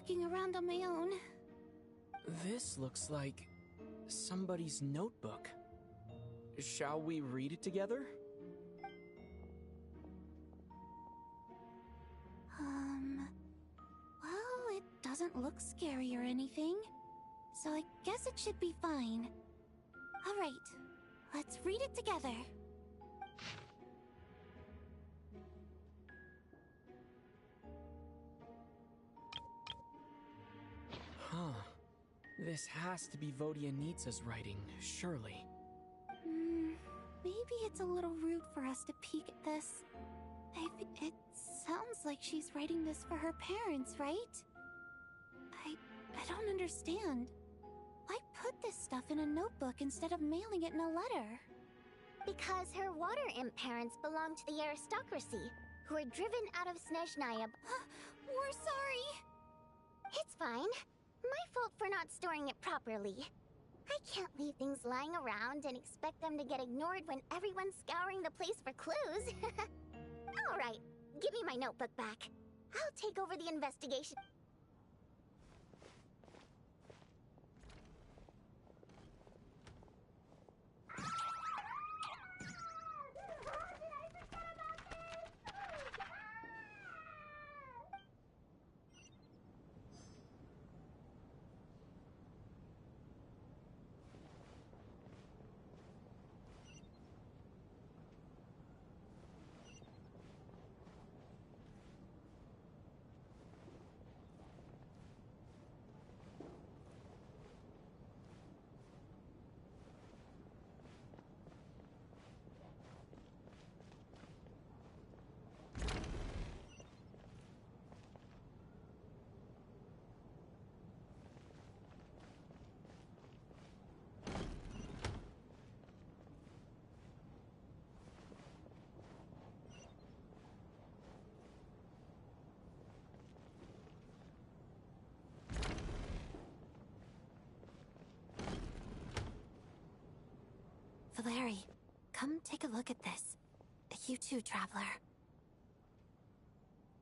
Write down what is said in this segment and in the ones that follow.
looking around on my own. This looks like somebody's notebook. Shall we read it together? Well, it doesn't look scary or anything, so I guess it should be fine. All right, let's read it together. Huh. This has to be Vodianitsa's writing, surely. Maybe it's a little rude for us to peek at this. It sounds like she's writing this for her parents, right? I don't understand. Why put this stuff in a notebook instead of mailing it in a letter? Because her water imp parents belong to the aristocracy, who were driven out of Snezhnaya. We're sorry! It's fine. My fault for not storing it properly. I can't leave things lying around and expect them to get ignored when everyone's scouring the place for clues. Alright, give me my notebook back. I'll take over the investigation. Valeri, come take a look at this. You too, Traveler.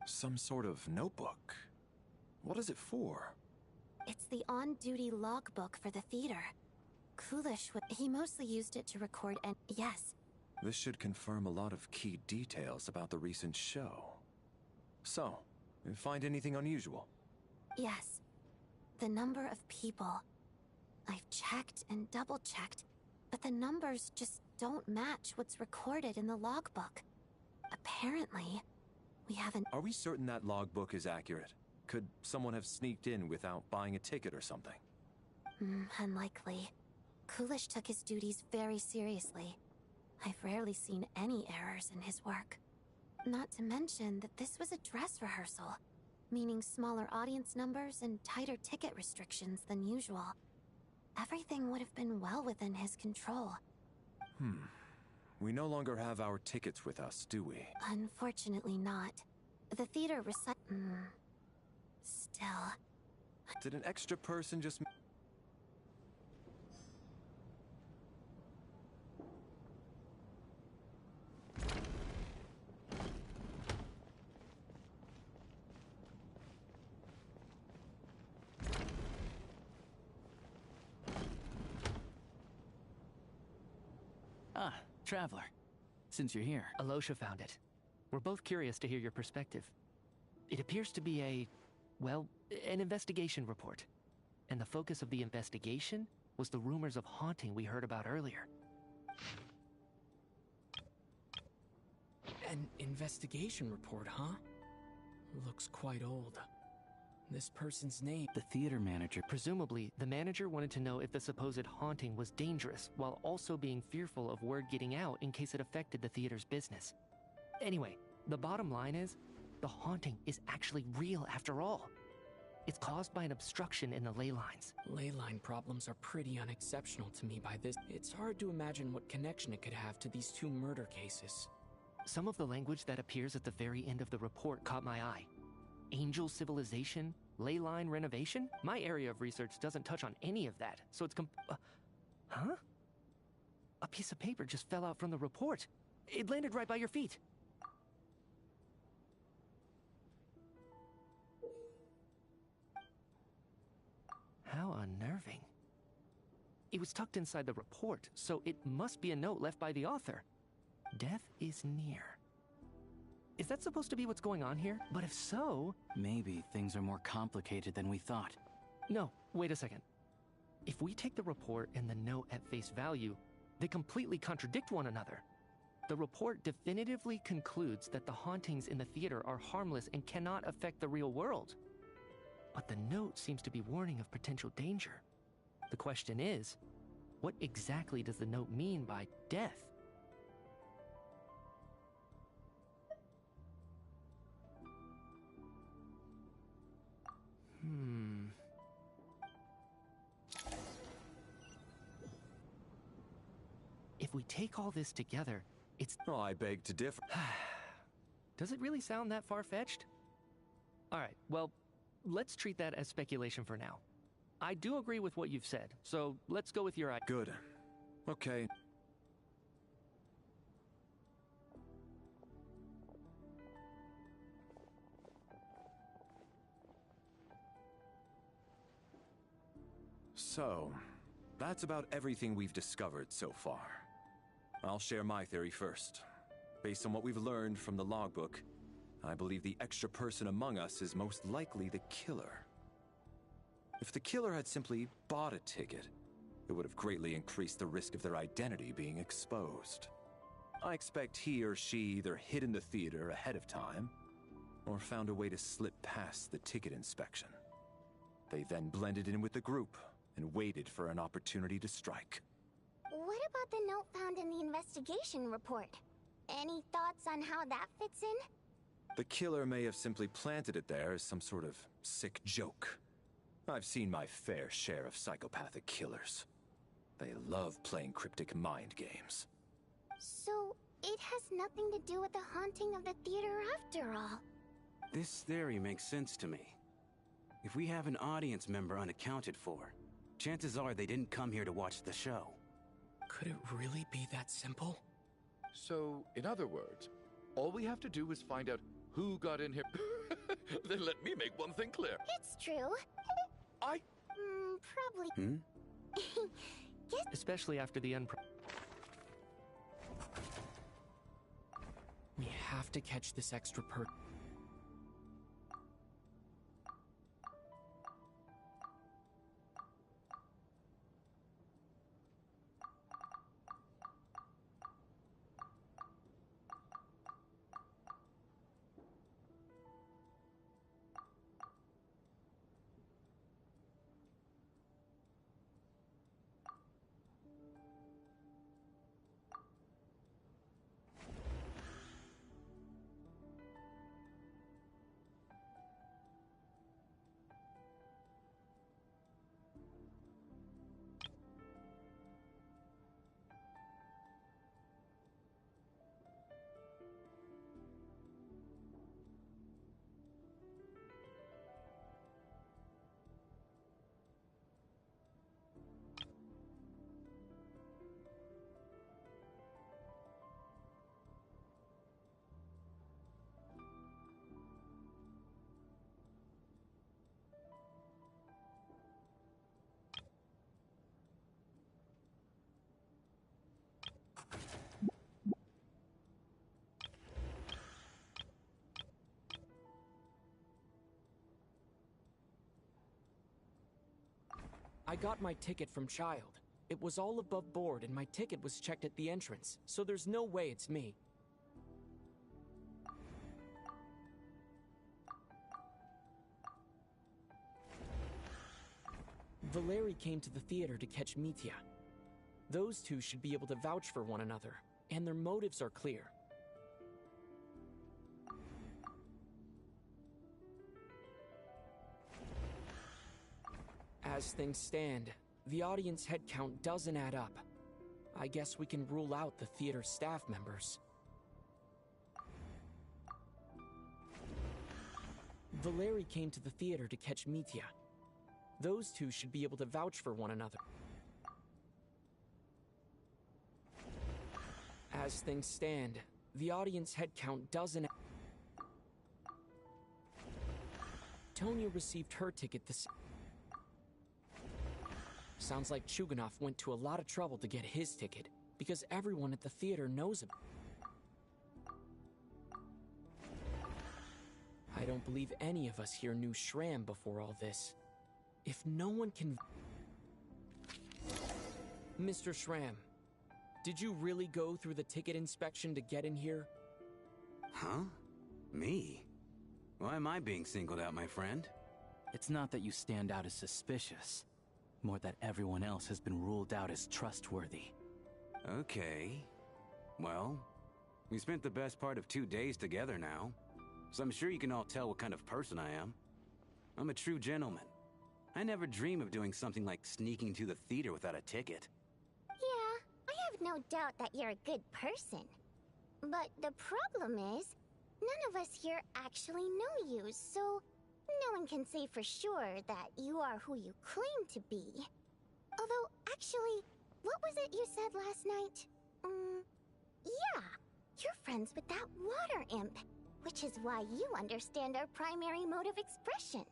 Some sort of notebook. What is it for? It's the on-duty logbook for the theater. He mostly used it to record and yes. This should confirm a lot of key details about the recent show. So, you find anything unusual? Yes. The number of people. I've checked and double-checked, but the numbers just don't match what's recorded in the logbook. Apparently, we haven't... Are we certain that logbook is accurate? Could someone have sneaked in without buying a ticket or something? Unlikely. Kulish took his duties very seriously. I've rarely seen any errors in his work. Not to mention that this was a dress rehearsal, meaning smaller audience numbers and tighter ticket restrictions than usual. Everything would have been well within his control. We no longer have our tickets with us, do we? Unfortunately not. The theater Still... Did an extra person just... Ah, Traveler. Since you're here. Alosha found it. We're both curious to hear your perspective. It appears to be an investigation report. And the focus of the investigation was the rumors of haunting we heard about earlier. An investigation report, huh? Looks quite old. This person's name... The theater manager. Presumably, the manager wanted to know if the supposed haunting was dangerous, while also being fearful of word getting out in case it affected the theater's business. Anyway, the bottom line is, the haunting is actually real after all. It's caused by an obstruction in the ley lines. Ley line problems are pretty unexceptional to me by this. It's hard to imagine what connection it could have to these two murder cases. Some of the language that appears at the very end of the report caught my eye. Angel civilization, ley line renovation? My area of research doesn't touch on any of that, so it's huh? A piece of paper just fell out from the report. It landed right by your feet. How unnerving. It was tucked inside the report, so it must be a note left by the author. Death is near. Is that supposed to be what's going on here? But if so... Maybe things are more complicated than we thought. No, wait a second. If we take the report and the note at face value, they completely contradict one another. The report definitively concludes that the hauntings in the theater are harmless and cannot affect the real world. But the note seems to be warning of potential danger. The question is, what exactly does the note mean by death? If we take all this together, it's... Oh, I beg to differ. Does it really sound that far-fetched? Alright, well, let's treat that as speculation for now. I do agree with what you've said, so let's go with your idea. Good. Okay. So, that's about everything we've discovered so far. I'll share my theory first. Based on what we've learned from the logbook, I believe the extra person among us is most likely the killer. If the killer had simply bought a ticket, it would have greatly increased the risk of their identity being exposed. I expect he or she either hid in the theater ahead of time, or found a way to slip past the ticket inspection. They then blended in with the group and waited for an opportunity to strike. What about the note found in the investigation report? Any thoughts on how that fits in? The killer may have simply planted it there as some sort of sick joke. I've seen my fair share of psychopathic killers. They love playing cryptic mind games. So, it has nothing to do with the haunting of the theater after all. This theory makes sense to me. If we have an audience member unaccounted for, chances are they didn't come here to watch the show. Could it really be that simple? So, in other words, all we have to do is find out who got in here. Then let me make one thing clear. It's true. Probably. Especially after the We have to catch this extra I got my ticket from Child. It was all above board and my ticket was checked at the entrance, so there's no way it's me. Valeri came to the theater to catch Mitya. Those two should be able to vouch for one another, and their motives are clear. As things stand, the audience head count doesn't add up. I guess we can rule out the theater staff members. Valeri came to the theater to catch Mitya. Those two should be able to vouch for one another. As things stand, the audience head count doesn't... Tonya received her ticket this... Sounds like Chuganov went to a lot of trouble to get his ticket, because everyone at the theater knows him. I don't believe any of us here knew Shram before all this. If no one can... Mr. Shram, did you really go through the ticket inspection to get in here? Huh? Me? Why am I being singled out, my friend? It's not that you stand out as suspicious, more that everyone else has been ruled out as trustworthy. Okay. Well, we spent the best part of 2 days together now, so I'm sure you can all tell what kind of person I am. I'm a true gentleman. I never dream of doing something like sneaking to the theater without a ticket. Yeah, I have no doubt that you're a good person. But the problem is, none of us here actually know you, so no one can say for sure that you are who you claim to be. Although, actually, what was it you said last night? Yeah, you're friends with that water imp, which is why you understand our primary mode of expression.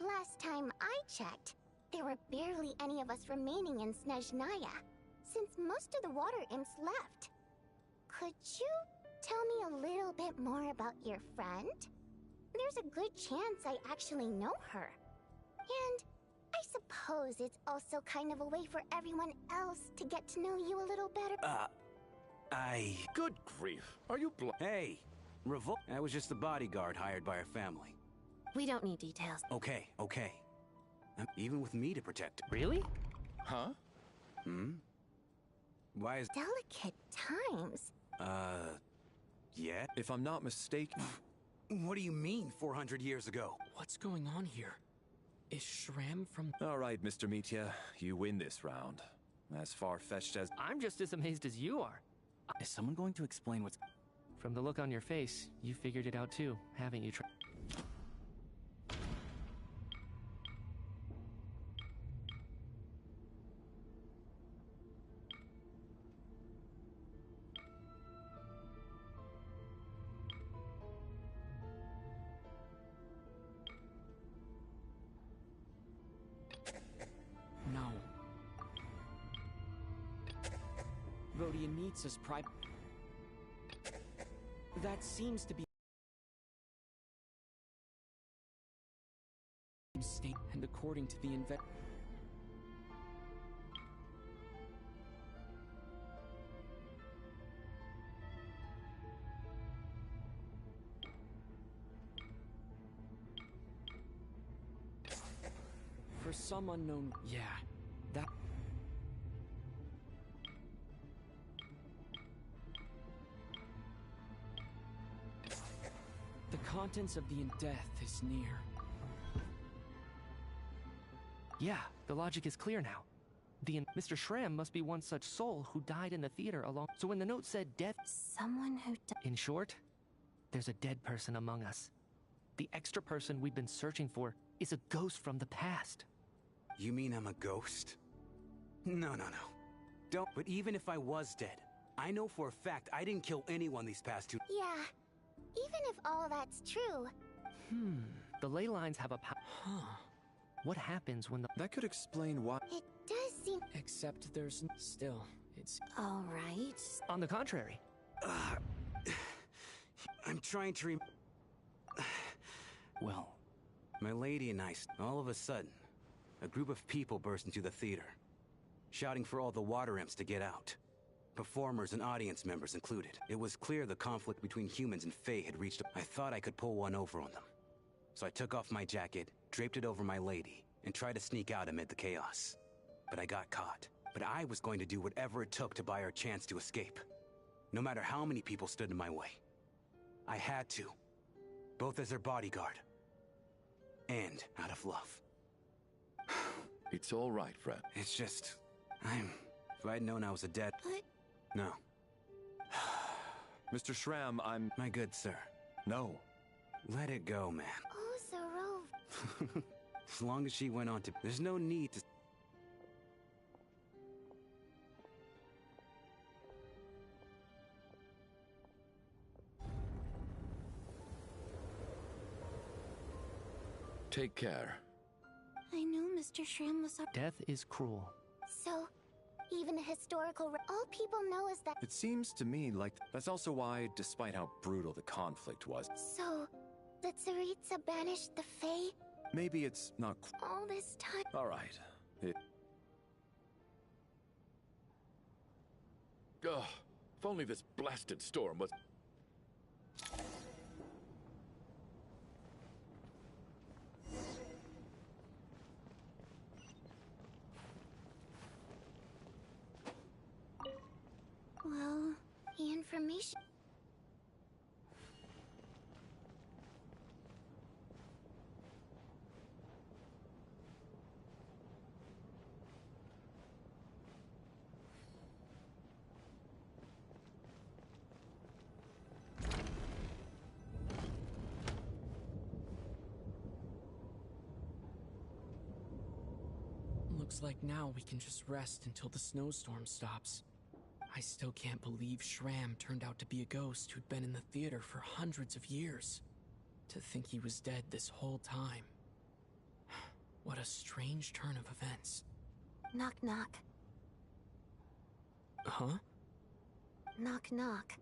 Last time I checked, there were barely any of us remaining in Snezhnaya, since most of the water imps left. Could you tell me a little bit more about your friend? There's a good chance I actually know her. And I suppose it's also kind of a way for everyone else to get to know you a little better. Good grief. Are you Hey! I was just the bodyguard hired by our family. We don't need details. Okay. Even with me to protect. Really? Huh? Why is... Delicate times. Yeah? If I'm not mistaken... What do you mean, 400 years ago? What's going on here? Is Shram from... All right, Mr. Mitya, you win this round. As far-fetched as... I'm just as amazed as you are. Is someone going to explain what's... From the look on your face, you figured it out too, haven't you? No. Vodyanitsa's private... That seems to be... state, and according to the for some unknown... Yeah, that... The contents of the death is near. Yeah, the logic is clear now. Mr. Shram must be one such soul who died in the theater along... So when the note said death... Someone who In short, there's a dead person among us. The extra person we've been searching for is a ghost from the past. You mean I'm a ghost? No. Don't. But even if I was dead, I know for a fact I didn't kill anyone these past 2... Yeah, even if all that's true, The ley lines have a Huh. What happens when the... That could explain why... it does seem... Except there's... Still, it's... All right. On the contrary. I'm trying to Well, My lady and I, all of a sudden, a group of people burst into the theater, shouting for all the water imps to get out. Performers and audience members included. It was clear the conflict between humans and Fae had reached I thought I could pull one over on them. So I took off my jacket, draped it over my lady, and tried to sneak out amid the chaos. But I got caught. But I was going to do whatever it took to buy her a chance to escape. No matter how many people stood in my way. I had to. Both as her bodyguard. And out of love. It's all right, friend. It's just... If I'd known I was a dead... But No. Mr. Shram, I'm... My good sir. No. Let it go, man. Oh, Zarov. As long as she went on to... There's no need to... Take care. I know, Mr. Shram was up. Death is cruel. So, even a historical all people know is that. It seems to me like that's also why, despite how brutal the conflict was, So, the Tsaritsa banished the Fae maybe it's not. all this time. All right. Ugh, if only this blasted storm was. Well, the information. Looks like now we can just rest until the snowstorm stops. I still can't believe Shram turned out to be a ghost who'd been in the theater for hundreds of years. To think he was dead this whole time. What a strange turn of events. Knock knock. Huh? Knock knock.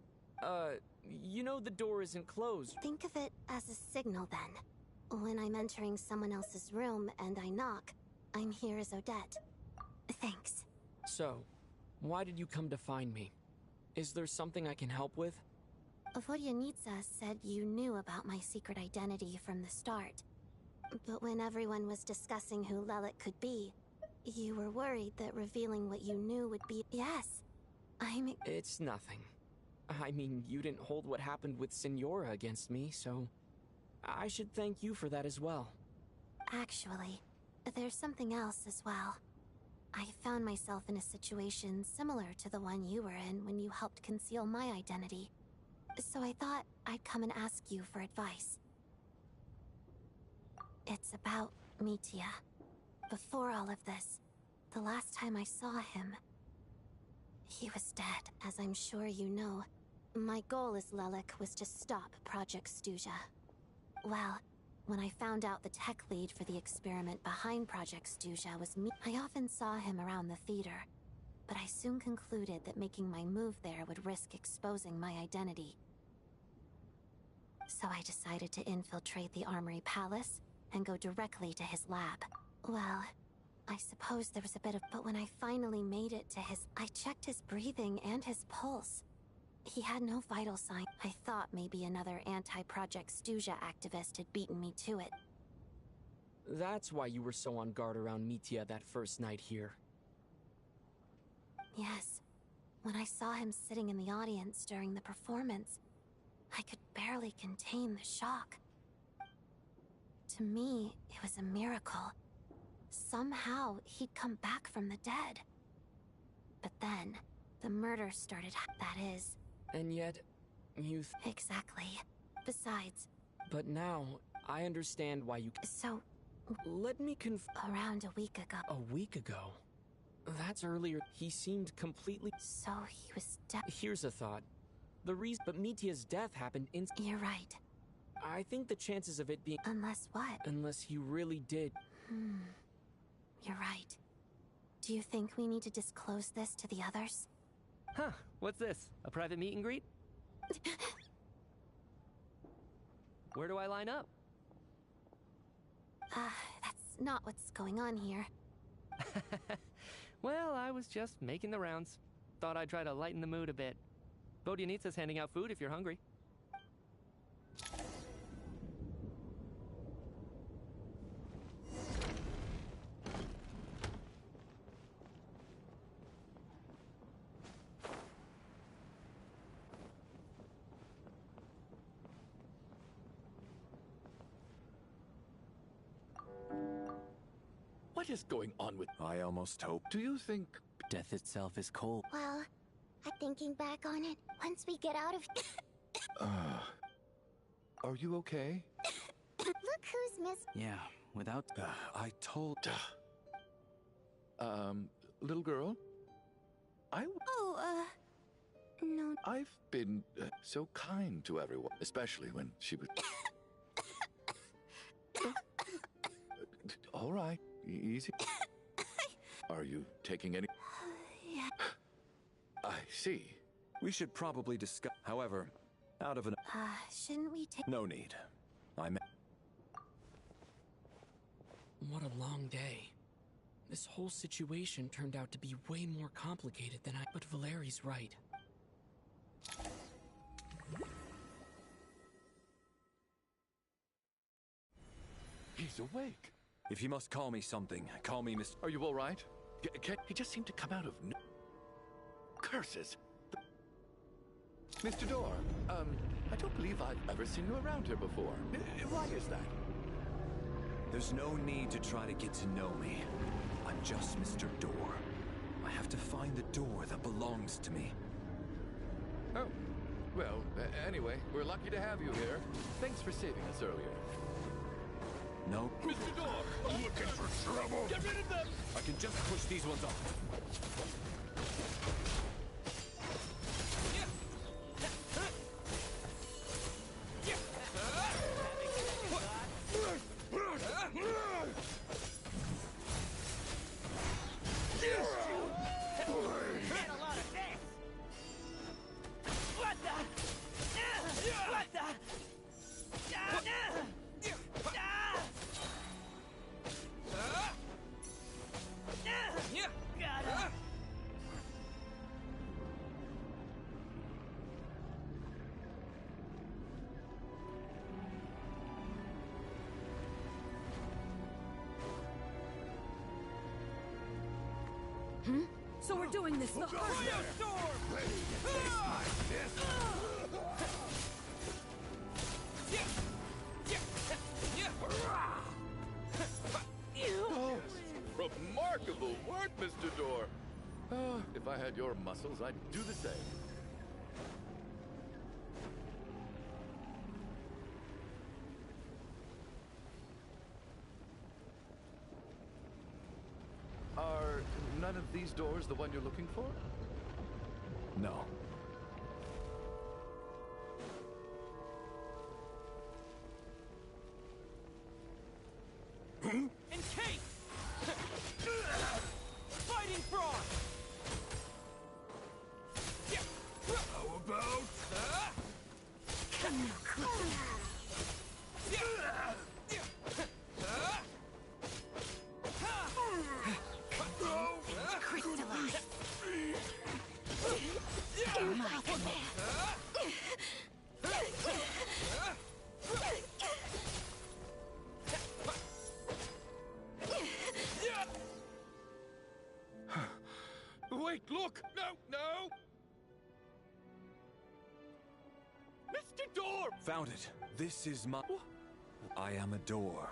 You know the door isn't closed. Think of it as a signal then. When I'm entering someone else's room and I knock, I'm here as Odette. Thanks. So, why did you come to find me? Is there something I can help with? Vodyanitsa said you knew about my secret identity from the start. But when everyone was discussing who Lelik could be, you were worried that revealing what you knew would be— Yes, It's nothing. I mean, you didn't hold what happened with Signora against me, so I should thank you for that as well. Actually, there's something else as well. I found myself in a situation similar to the one you were in when you helped conceal my identity. So I thought I'd come and ask you for advice. It's about Mitya. Before all of this, the last time I saw him, he was dead, as I'm sure you know. My goal as Lelik was to stop Project Stuja. Well, when I found out the tech lead for the experiment behind Project Stuja was me, I often saw him around the theater, but I soon concluded that making my move there would risk exposing my identity. So I decided to infiltrate the Armory Palace and go directly to his lab. Well, I suppose there was a bit of— but when I finally made it to I checked his breathing and his pulse. He had no vital sign. I thought maybe another anti-Project Stuja activist had beaten me to it. That's why you were so on guard around Mitya that first night here. Yes. When I saw him sitting in the audience during the performance, I could barely contain the shock. To me, it was a miracle. Somehow, he'd come back from the dead. But then, the murder started. That is. And yet, you Exactly. Besides. But now, I understand why you— So, Let me around a week ago. A week ago? That's earlier. He seemed completely— So he was dead. Here's a thought. The reason— But Mitya's death happened in— You're right. I think the chances of it being— Unless what? Unless he really did. You're right. Do you think we need to disclose this to the others? Huh, what's this? A private meet and greet? Where do I line up? That's not what's going on here. Well, I was just making the rounds. Thought I'd try to lighten the mood a bit. Vodyanitsa's handing out food if you're hungry. What is going on with. I almost hope. Do you think. Death itself is cold. Well, thinking back on it, once we get out of. Are you okay? Look who's missed. Yeah, without. I told. Little girl? Oh, no. I've been so kind to everyone, especially when she was. All right. Easy. Are you taking any? Yeah. I see. We should probably discuss. However, out of an. Shouldn't we take... No need. What a long day. This whole situation turned out to be way more complicated than I... But Valeri's right. He's awake. If you must call me something, call me Mr. Are you all right? He just seemed to come out of curses. Mr. Door, I don't believe I've ever seen you around here before. Why is that? There's no need to try to get to know me. I'm just Mr. Door. I have to find the door that belongs to me. Oh, well, anyway, we're lucky to have you here. Thanks for saving us earlier. No. Mr. Door! Looking for trouble? Get rid of them! I can just push these ones off. So we're doing this the hard way. Oh, remarkable work, Mr. Door. If I had your muscles, I'd do the same. Are none of these doors the one you're looking for? No. Encase! Fighting frog! How about... Wait, look! No, no! Mr. Door! Found it. This is my... I am a door.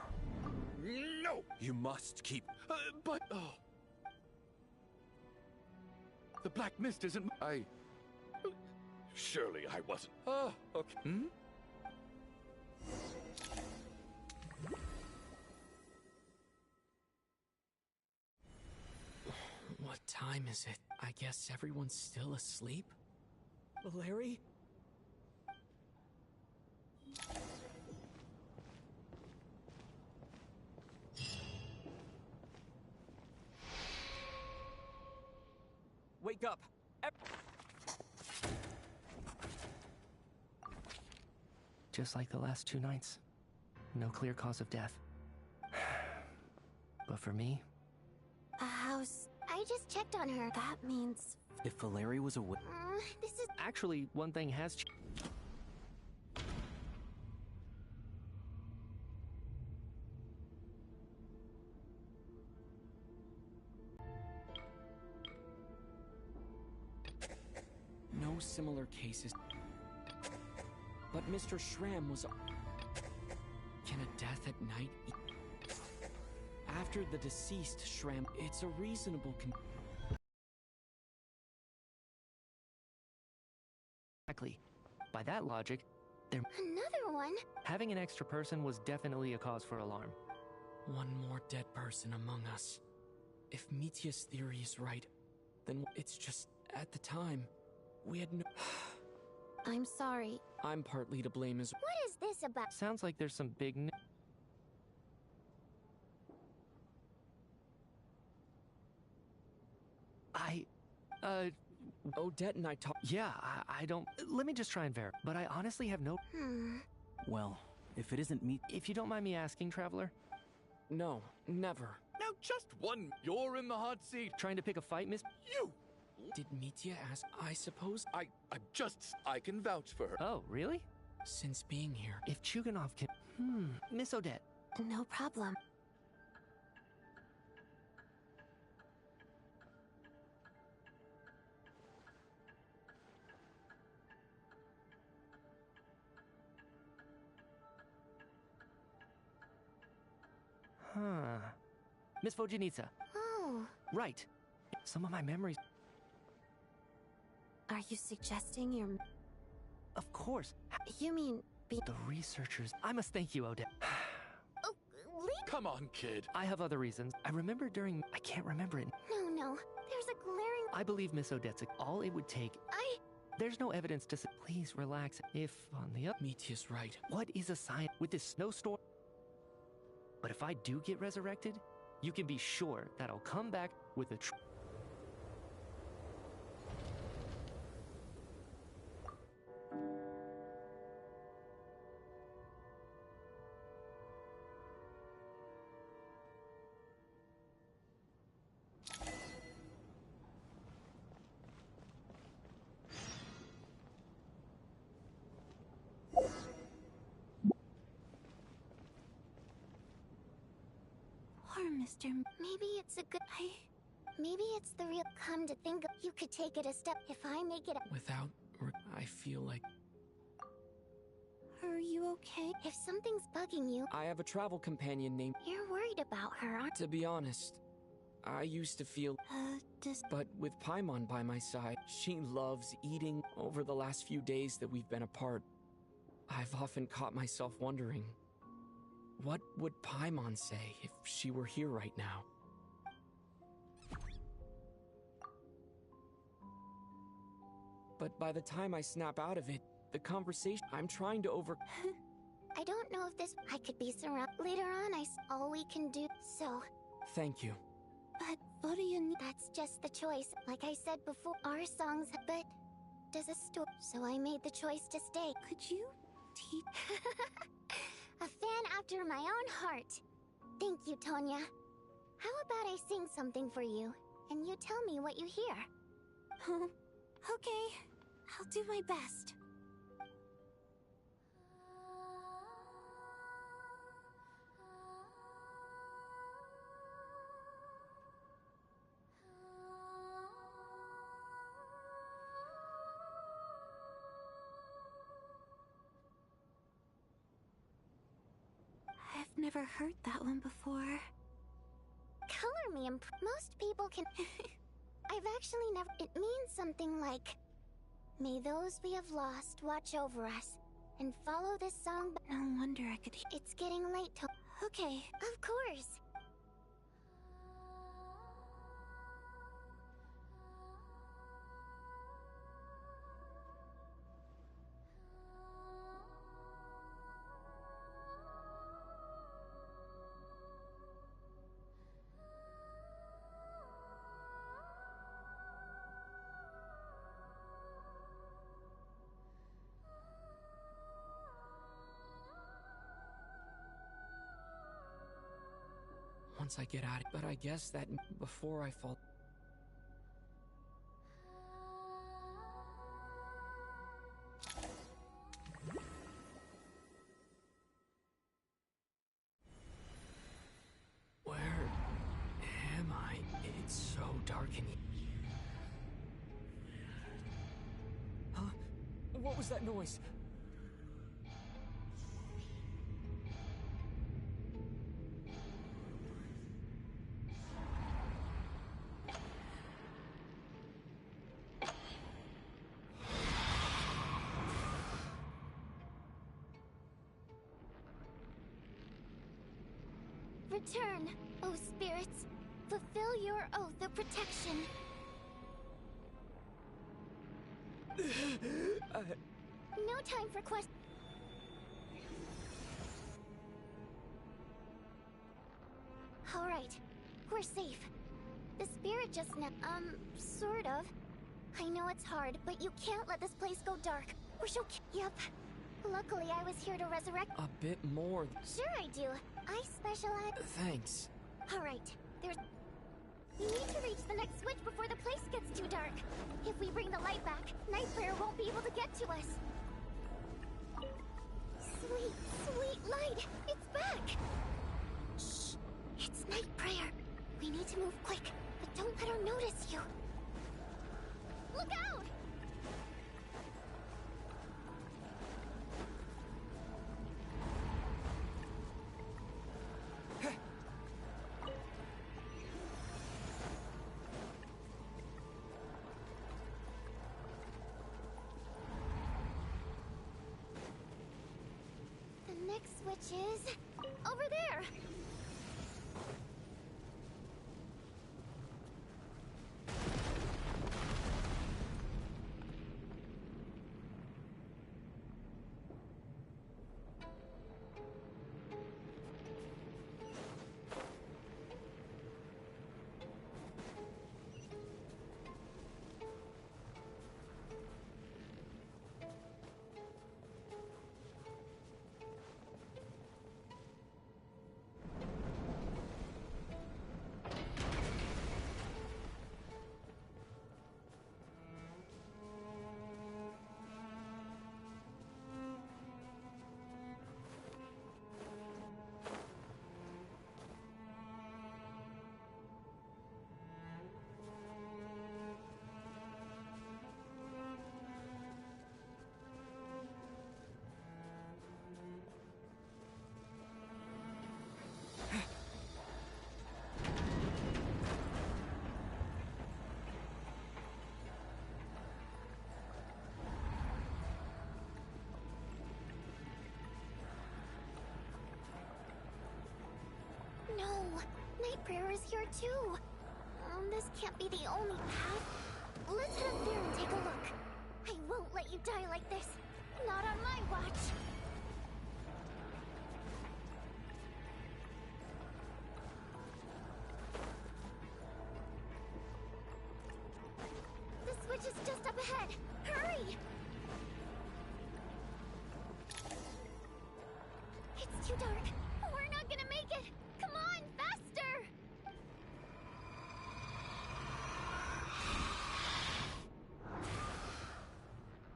No! You must keep... But... Oh. The black mist isn't... Surely I wasn't... Oh, okay. Hmm? What time is it? I guess everyone's still asleep? Valeri? Wake up! Just like the last 2 nights. No clear cause of death. But for me, A house... I just checked on her. That means... If Valeri was awake, This is... actually, one thing has No similar cases. But Mr. Schramm was... Can a death at night... After the deceased Schramm, it's a reasonable Exactly. By that logic, Another one? having an extra person was definitely a cause for alarm. One more dead person among us. If Mitya's theory is right, then it's just, at the time, we had no... I'm sorry. I'm partly to blame as... What is this about? Sounds like there's some big Odette and I talked. Yeah, I don't... Let me just try and verify. But I honestly have no... Well, if it isn't me... If you don't mind me asking, Traveler, No, never. Now, just one. You're in the hot seat. trying to pick a fight, Miss... You! Did Mitya ask? I suppose I can vouch for her. Oh, really? since being here. If Chuganov can... Miss Odette. No problem. Miss Vojanitsa. Oh. Right. Some of my memories... Are you suggesting you're... Of course. You mean... The researchers... I must thank you, Odette. Oh, leave... Come on, kid. I have other reasons. I remember during... I can't remember it. No. There's a glaring... I believe Miss Odette's... All it would take... There's no evidence to say... Please relax. If, on the other... Mitya's right. What is a science... With this snowstorm... But if I do get resurrected, you can be sure that I'll come back with a Mr. Maybe it's a good... Maybe it's the real... Come to think of... You could take it a step if I make it... Without... I feel like... Are you okay? If something's bugging you... I have a travel companion named... You're worried about her, aren't To be honest, I used to feel... But with Paimon by my side, she loves eating. Over the last few days that we've been apart, I've often caught myself wondering... What would Paimon say if she were here right now? But by the time I snap out of it, the conversation I'm trying to over... I don't know if this... I could be surrounded... Later on, all we can do... So... Thank you. But what do you need? That's just the choice. Like I said before, our songs... But... Does a story... So I made the choice to stay. Could you teach... A fan after my own heart. Thank you, Tonya. How about I sing something for you, and you tell me what you hear? Okay. I'll do my best. I've never heard that one before. Color me most people can... I've actually never... It means something like... May those we have lost watch over us, and follow this song... No wonder I could... It's getting late to... Okay. Of course. Once I get out, but I guess that before I fall... Where am I? It's so dark in here. Huh? What was that noise? Return, O spirits. Fulfill your oath of protection. No time for questions. All right, we're safe. The spirit just now, sort of. I know it's hard, but you can't let this place go dark. Or she'll Yep. Luckily, I was here to resurrect. A bit more. Sure I do. I specialize. Thanks. Alright, there's... We need to reach the next switch before the place gets too dark. If we bring the light back, Nightflare won't be able to get to us. Sweet, sweet light! It's back! Shh! It's Nightflare. We need to move quick, but don't let her notice you. Look out! The next switch is... over there! No! Nightflare is here too! This can't be the only path. Let's head up there and take a look. I won't let you die like this. Not on my watch. The switch is just up ahead. Hurry! It's too dark. We're not gonna make it. Come on, faster!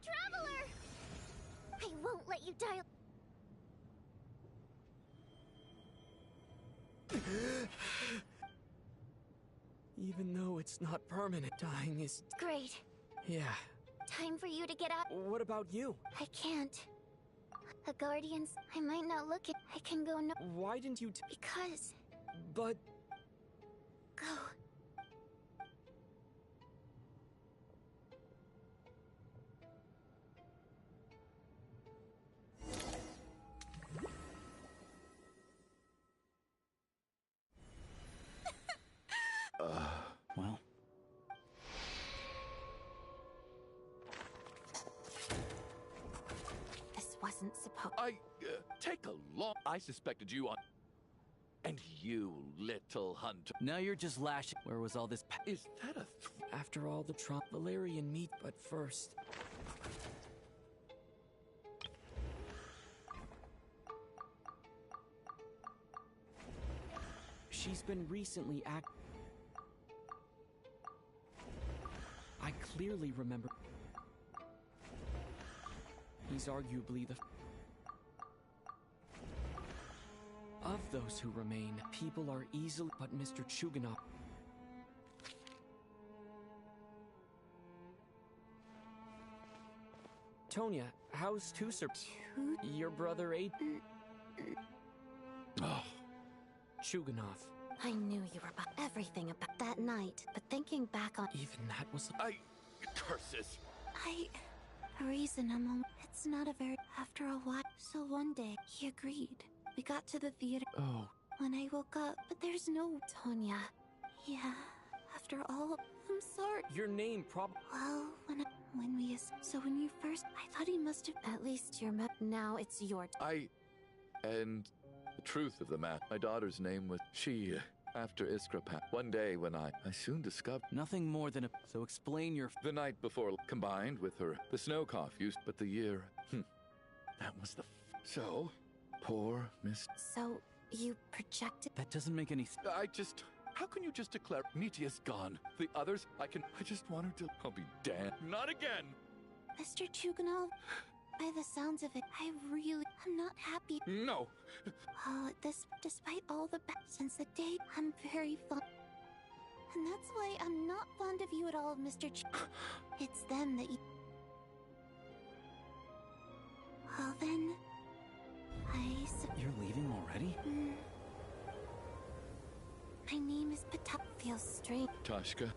Traveler! I won't let you die. Even though it's not permanent, dying is... Great. Yeah. Time for you to get out. What about you? I can't. The Guardians, I might not look it. I can go no... Why didn't you Because... But... Go. Well, This wasn't supposed... Take a long... I suspected you on... And you, little hunter. now you're just lashing. Where was all this Is that a... After all the Trump, Valerian meet, but first... She's been recently I clearly remember... He's arguably the... Of those who remain, people are easily... But Mr. Chuganov... Tonya, how's Tusser? Your brother Aiden? Oh, Chuganov. I knew you were about everything about that night, but thinking back on... Even that was... curses. Reasonable. It's not a very... After a while. So one day, he agreed. We got to the theater. Oh. When I woke up, but there's no... Tonya. Yeah, after all, I'm sorry. Your name Well, when we... So when you first... I thought he must have... At least your now it's your... And the truth of the matter, my daughter's name was... She After Iskra passed, one day when I soon discovered Nothing more than a... So explain your... the night before, combined with her, the snow cough used, but the year, that was the so, poor Miss... So, you projected? That doesn't make any... how can you just declare Mitia's gone? The others, I just want her to... I'll be damned. Not again! Mr. Chuganov, by the sounds of it, I'm not happy. No! Despite all the since the day, I'm very fond. And that's why I'm not fond of you at all, Mr. It's them that you... Well then, You're leaving already? My name is Patak. Feels strange. Tashka.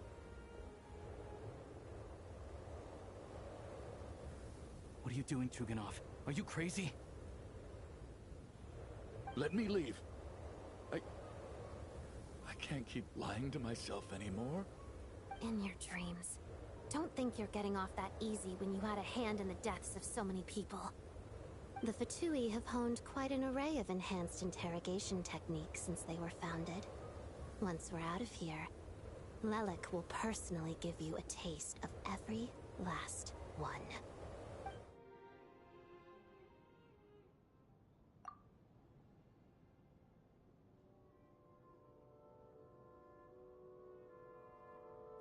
What are you doing, Chuganov? Are you crazy? Let me leave. I can't keep lying to myself anymore. In your dreams. Don't think you're getting off that easy when you had a hand in the deaths of so many people. The Fatui have honed quite an array of enhanced interrogation techniques since they were founded. Once we're out of here, Lelik will personally give you a taste of every last one.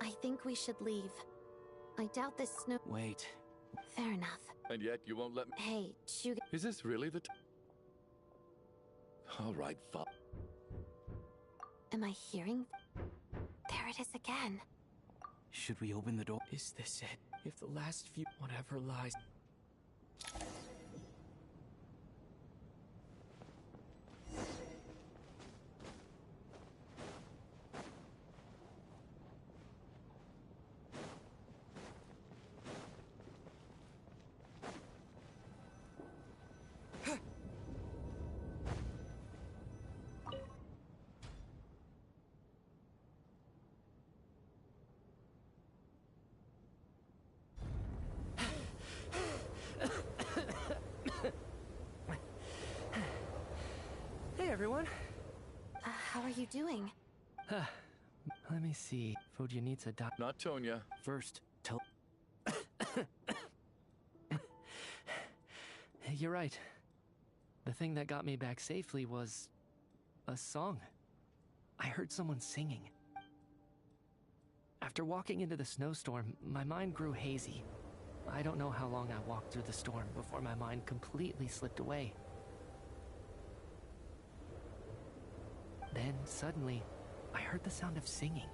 I think we should leave. I doubt this snow... Wait. Fair enough. And yet you won't let me... Hey, Chug... Is this really the All right, fine. Am I hearing? There it is again. Should we open the door? Is this it? If the last few... Whatever lies... Hey, everyone. How are you doing? Let me see. Fujinitsa Not Tonya. First, tell... You're right. The thing that got me back safely was... a song. I heard someone singing. After walking into the snowstorm, my mind grew hazy. I don't know how long I walked through the storm before my mind completely slipped away. Then, suddenly, I heard the sound of singing.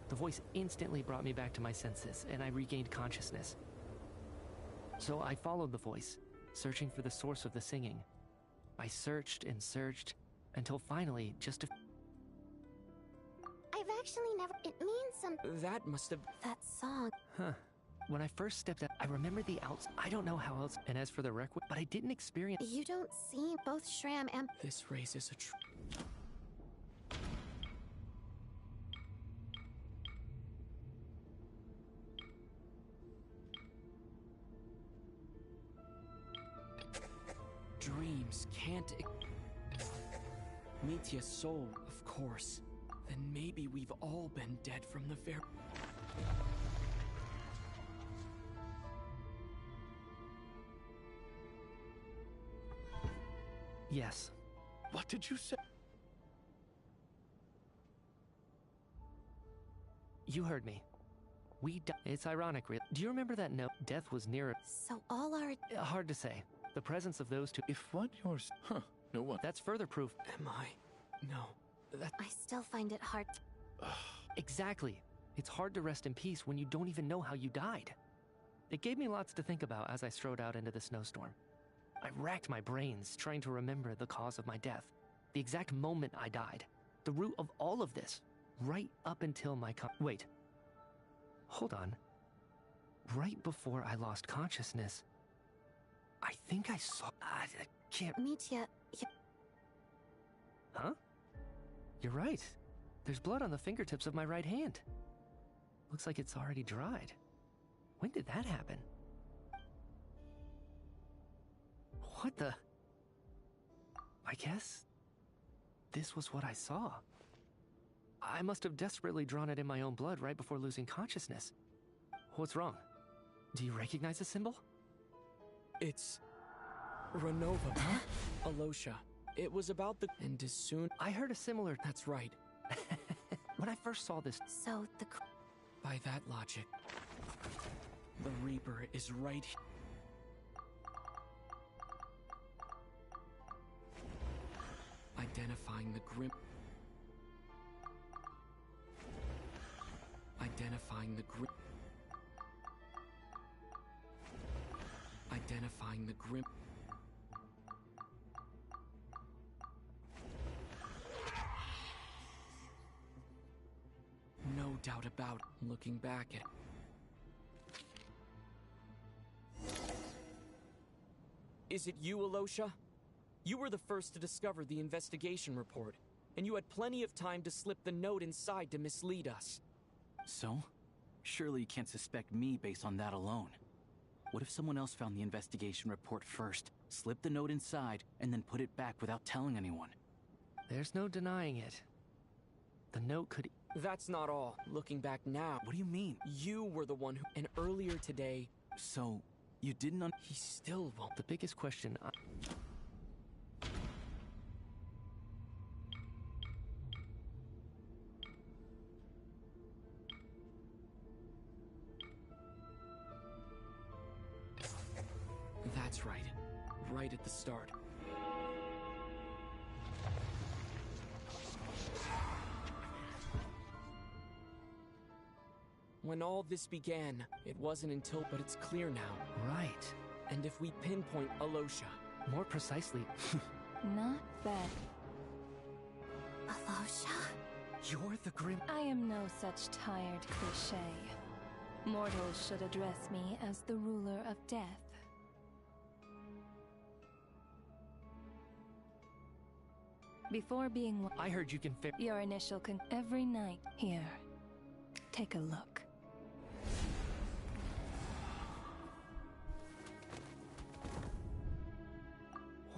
The voice instantly brought me back to my senses, and I regained consciousness. So I followed the voice, searching for the source of the singing. I searched and searched, until finally, just a... I've actually never... It means something. That must have... That song. Huh. When I first stepped out, I remember the outs... I don't know how else... And as for the requiem... But I didn't experience... You don't seem... Both Shram and... This raises a Dreams can't... Mitya's soul, of course. Then maybe we've all been dead from the very... Yes. What did you say? You heard me. It's ironic, really. Do you remember that note? Death was near... So all our... Hard to say. The presence of those two... If what yours... no one... That's further proof. Am I? No. That... I still find it hard... Exactly. It's hard to rest in peace when you don't even know how you died. It gave me lots to think about as I strode out into the snowstorm. I racked my brains trying to remember the cause of my death, the exact moment I died, the root of all of this, right up until my Wait. Hold on. Right before I lost consciousness, I think I saw... I can't... Mitya... Huh? You're right. There's blood on the fingertips of my right hand. Looks like it's already dried. When did that happen? What the... I guess... this was what I saw. I must have desperately drawn it in my own blood right before losing consciousness. What's wrong? Do you recognize the symbol? It's... Renova. Huh? Alosha. It was about the... And as soon... I heard a similar... That's right. When I first saw this... So the... By that logic, the Reaper is right here. Identifying the Grim... Identifying the Grim... Identifying the Grim... No doubt about it. Looking back at... Is it you, Alosha? You were the first to discover the investigation report, and you had plenty of time to slip the note inside to mislead us. So? Surely you can't suspect me based on that alone. What if someone else found the investigation report first, slipped the note inside, and then put it back without telling anyone? There's no denying it. The note could... That's not all. Looking back now... What do you mean? You were the one who... And earlier today... So, you didn't He still won't... The biggest question That's right. Right at the start. When all this began, it wasn't until... But it's clear now. Right. And if we pinpoint Alosha... More precisely... Not bad. Alosha? You're the Grim... I am no such tired cliché. Mortals should address me as the ruler of death. Before being... I heard you can fit... Your initial every night. Here. Take a look.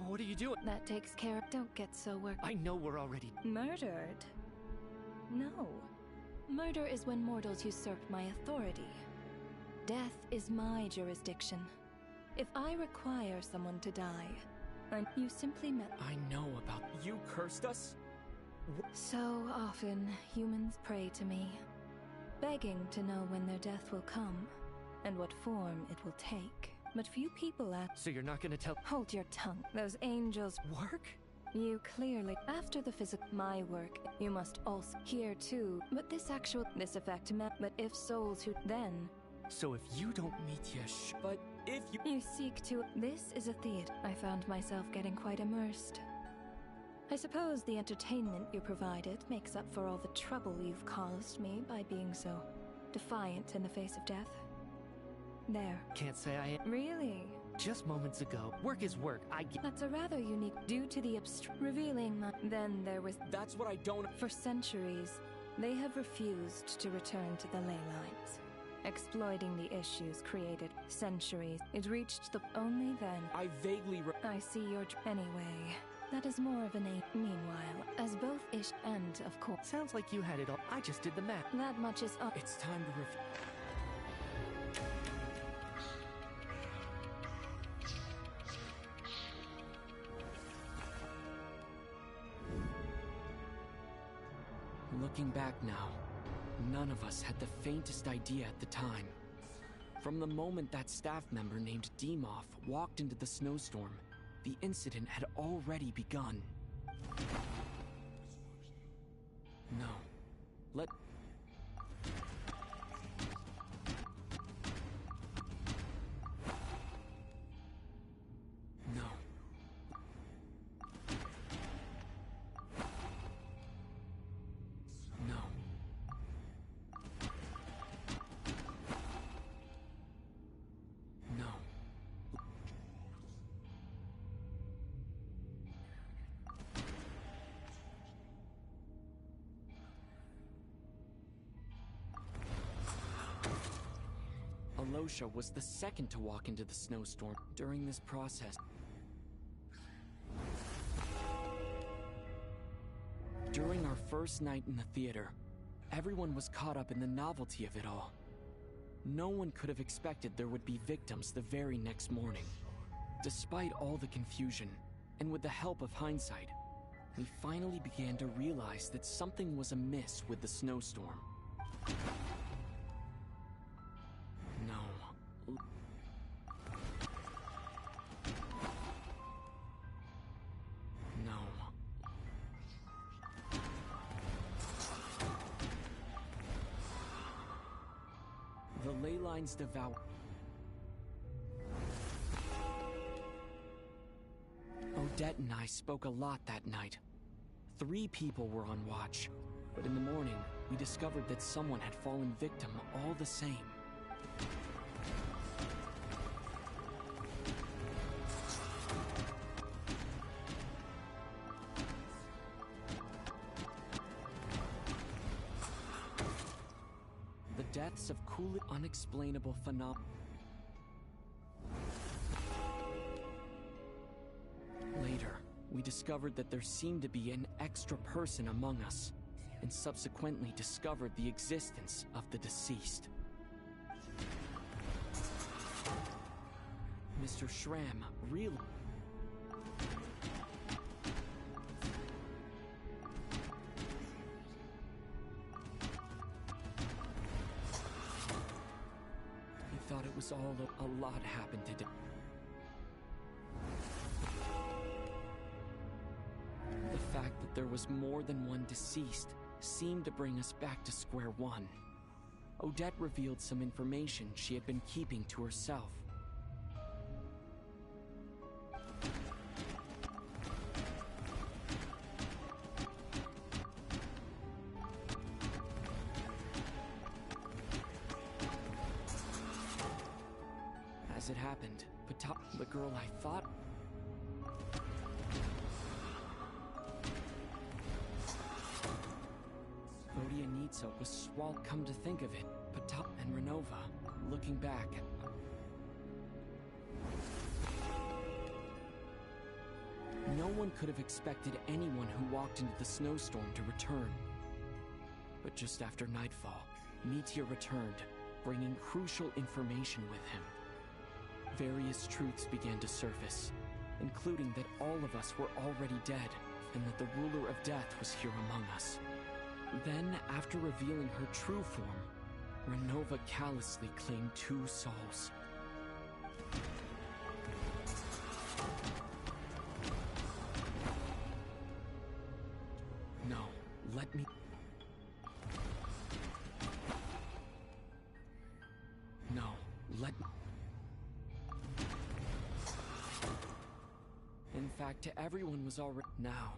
What are you doing? That takes care of... Don't get so worked. I know we're already... Murdered? No. Murder is when mortals usurp my authority. Death is my jurisdiction. If I require someone to die, and you simply met... I know about... You cursed us? So often, humans pray to me, begging to know when their death will come, and what form it will take. But few people ask... So you're not gonna tell... Hold your tongue. Those angels... Work? You clearly... After the physical... My work, you must also... Here too. But this actual... This effect... But if souls who... Then... So if you don't... Mitya, but if you... You seek to... This is a theater. I found myself getting quite immersed. I suppose the entertainment you provided makes up for all the trouble you've caused me by being so defiant in the face of death. There. Can't say I... Really? Just moments ago. Work is work. I get... That's a rather unique... Due to the revealing my... Then there was... That's what I don't... For centuries, they have refused to return to the ley lines, exploiting the issues created. Centuries. It reached the... Only then... I vaguely... I see your... Anyway... That is more of an a... Meanwhile, as both ish and, of course... Sounds like you had it all. I just did the math. That much is up. It's time to review. Looking back now, none of us had the faintest idea at the time. From the moment that staff member named Demoff walked into the snowstorm, the incident had already begun. No. Let... No. No. No. Alosha was the second to walk into the snowstorm during this process. During our first night in the theater, everyone was caught up in the novelty of it all. No one could have expected there would be victims the very next morning. Despite all the confusion, and with the help of hindsight, we finally began to realize that something was amiss with the snowstorm. No. No. The ley lines devour. Odette and I spoke a lot that night. 3 people were on watch, but in the morning, we discovered that someone had fallen victim all the same. The deaths of cool, unexplainable phenomena. Later, we discovered that there seemed to be an extra person among us, and subsequently discovered the existence of the deceased. Mr. Schramm really... He thought it was all a lot happened today. The fact that there was more than one deceased seemed to bring us back to square one. Odette revealed some information she had been keeping to herself. As it happened, the girl I thought... Vodyanitsa was swallowed. Come to think of it, Patap and Renova, looking back. No one could have expected anyone who walked into the snowstorm to return. But just after nightfall, Meteor returned, bringing crucial information with him. Various truths began to surface, including that all of us were already dead, and that the ruler of death was here among us. Then, after revealing her true form, Renova callously claimed 2 souls. No, let me... No, let me... In fact, everyone was already... Now...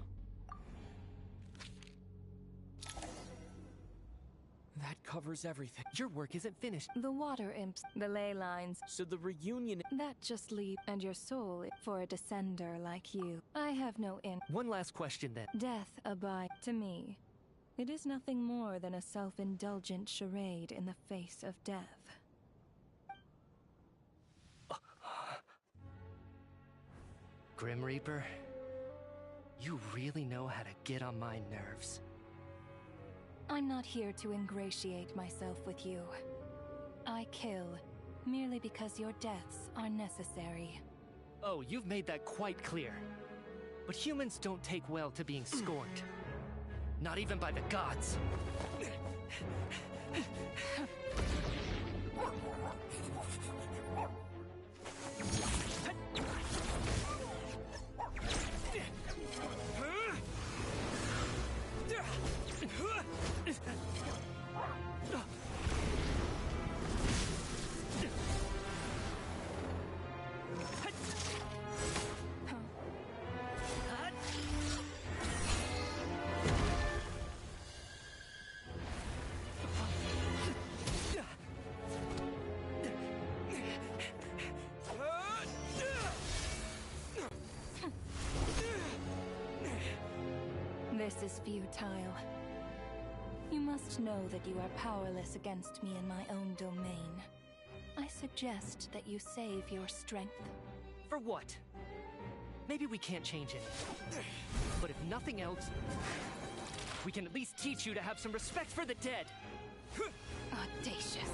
That covers everything. Your work isn't finished. The water imps, the ley lines. So the reunion... That just leave and your soul for a descender like you. I have no in. One last question then. Death abide to me. It is nothing more than a self-indulgent charade in the face of death. Grim Reaper, you really know how to get on my nerves. I'm not here to ingratiate myself with you. I kill merely because your deaths are necessary. Oh, you've made that quite clear. But humans don't take well to being scorned. Not even by the gods. This is futile. You must know that you are powerless against me in my own domain. I suggest that you save your strength. For what? Maybe we can't change it. But if nothing else... We can at least teach you to have some respect for the dead. Audacious.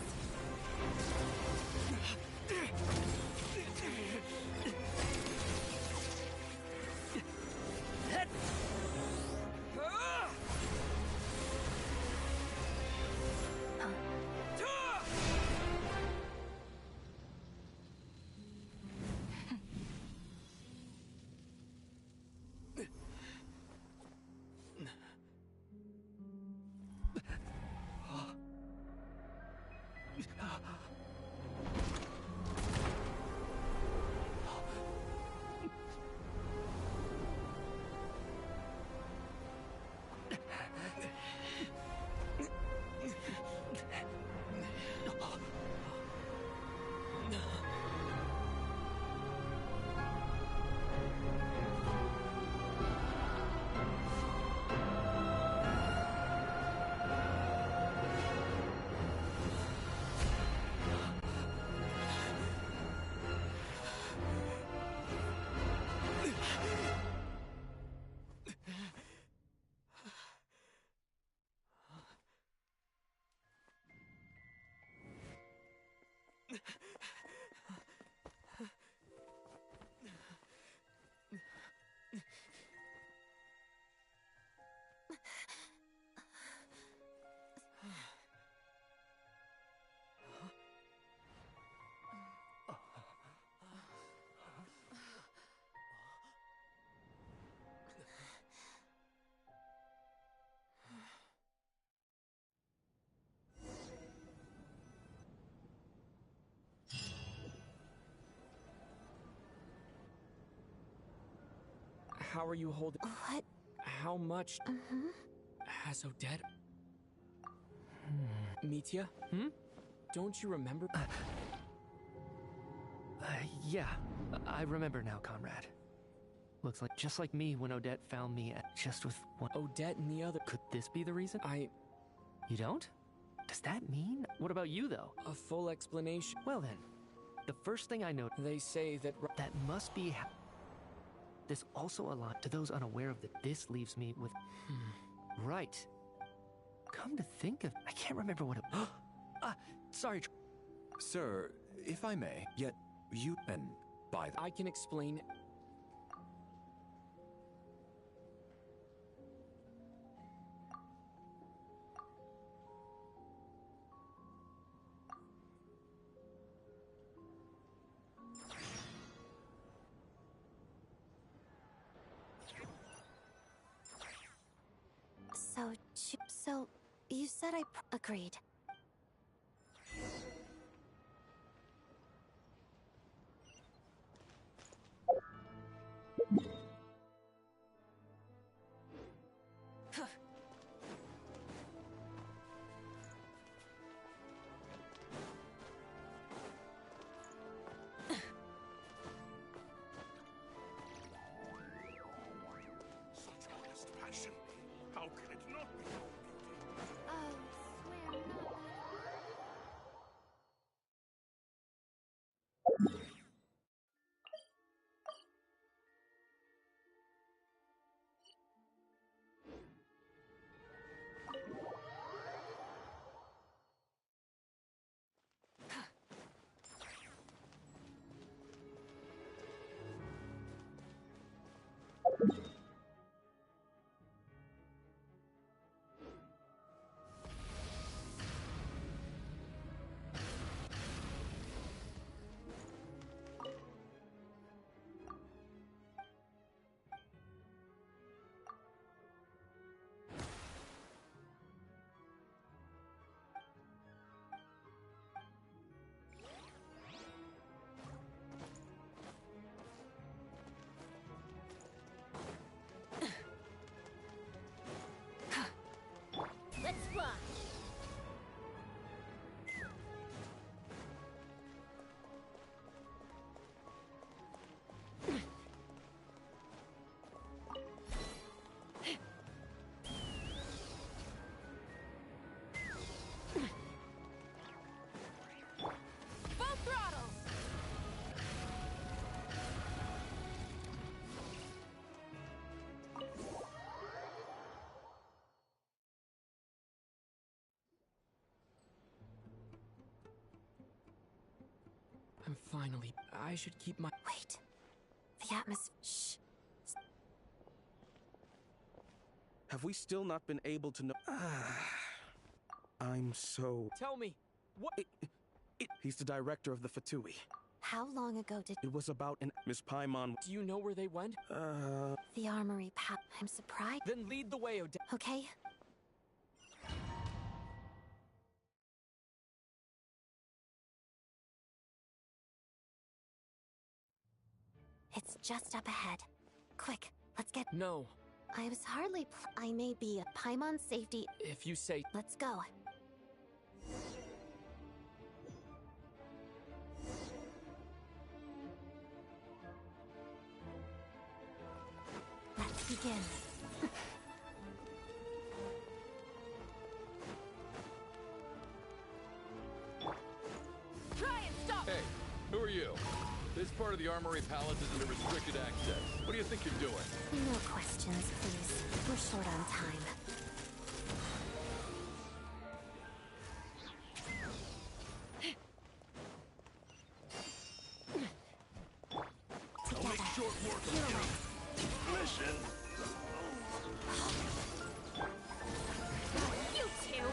How are you holding? What? How much has Odette? Mitya? Don't you remember? Yeah, I remember now, comrade. Looks like just like me when Odette found me just with one. Odette and the other. Could this be the reason? You don't? Does that mean? What about you, though? A full explanation. Well then, the first thing I note. They say that. That must be. This also aligns to those unaware of that. This leaves me with. Right. Come to think of, I can't remember what it. Sorry. Sir, if I may, yet you and by the. I can explain. So, you said I agreed. Finally, I should keep my... Wait. The atmosphere... Shh. Have we still not been able to know? I'm so... Tell me, what... He's the director of the Fatui. How long ago did... It was about an... Miss Paimon... Do you know where they went? The armory I'm surprised. Then lead the way, Okay. It's just up ahead. Quick, let's get... No. I was hardly... I may be a Paimon safety... If you say... Let's go. Let's begin. Try and stop! Hey, who are you? This part of the Armory Palace isn't a restricted access. What do you think you're doing? No questions, please. We're short on time. I'll make short work of you. Listen. You two!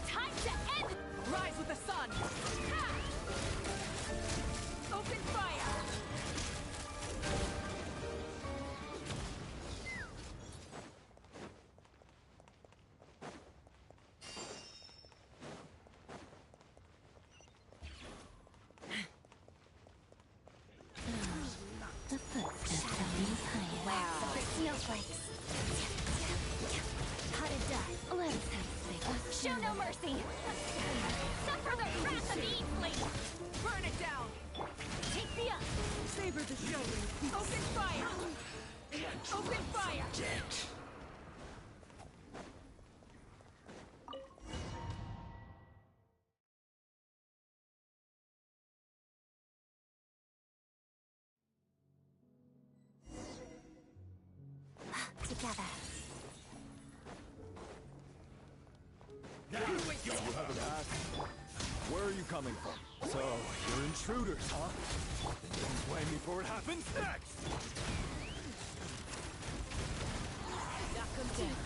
Time to end! Rise with the sun! Ha! Open fire! The footsteps. Wow. Snowflakes. How to die. Let's have Show no mercy! Suffer the wrath of Eatley! Burn it down! Take the up! Savor the show! Open fire! Open fire! Together. You haven't asked. Where are you coming from? So, you're intruders, huh? Then you can blame me for what happens next! Knock 'em down.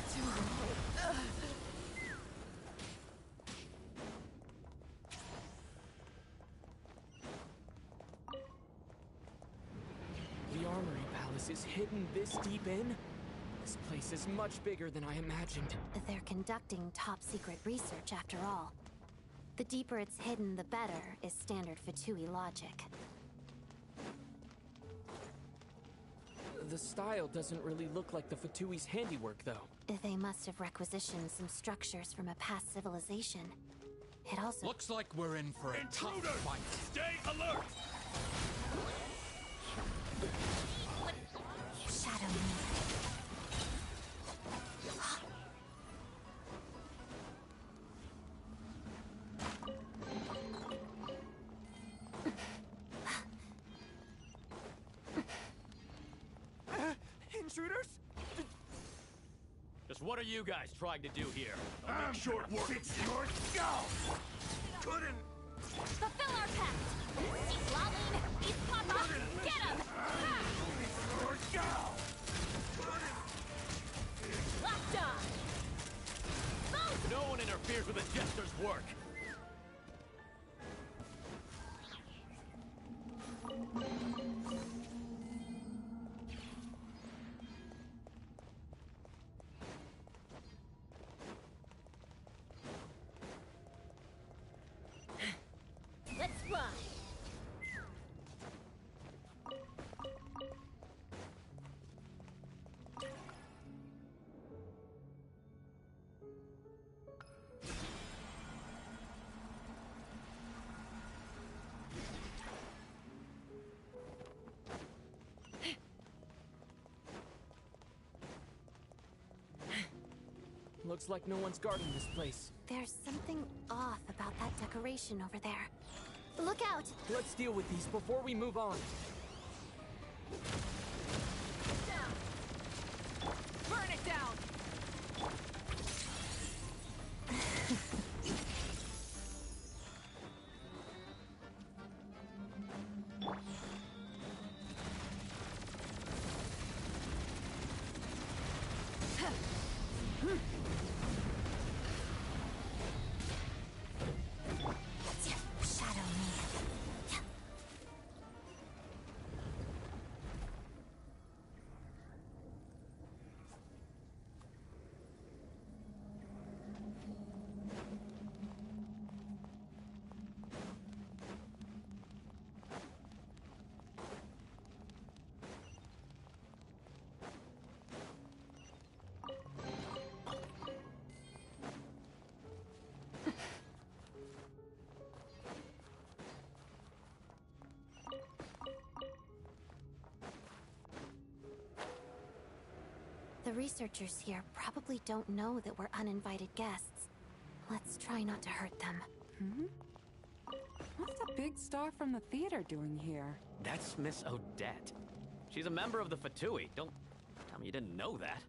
The Armory Palace is hidden this deep in? This place is much bigger than I imagined. They're conducting top-secret research, after all. The deeper it's hidden, the better, is standard Fatui logic. The style doesn't really look like the Fatui's handiwork, though. They must have requisitioned some structures from a past civilization. It also... Looks like we're in for a tough fight. Stay alert! Shadow me. Intruders? Just what are you guys trying to do here? I'll make short work of you. Go! Couldn't... Fulfill our pact! East Lalin! East Papa! Get him! Ha! Locked on! Both! No one interferes with a jester's work. Let's run! Looks like no one's guarding this place. There's something off about that decoration over there. Look out! Let's deal with these before we move on. Burn it down! The researchers here probably don't know that we're uninvited guests. Let's try not to hurt them. Hmm? What's the big star from the theater doing here? That's Miss Odette. She's a member of the Fatui. Don't tell me you didn't know that.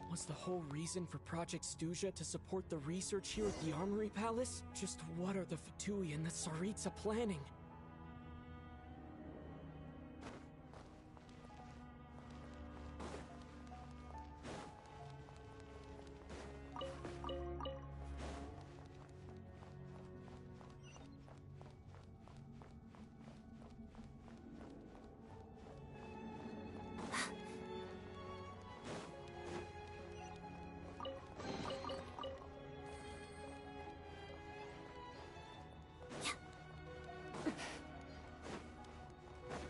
Was the whole reason for Project Stuja to support the research here at the Armory Palace? Just what are the Fatui and the Tsaritsa planning?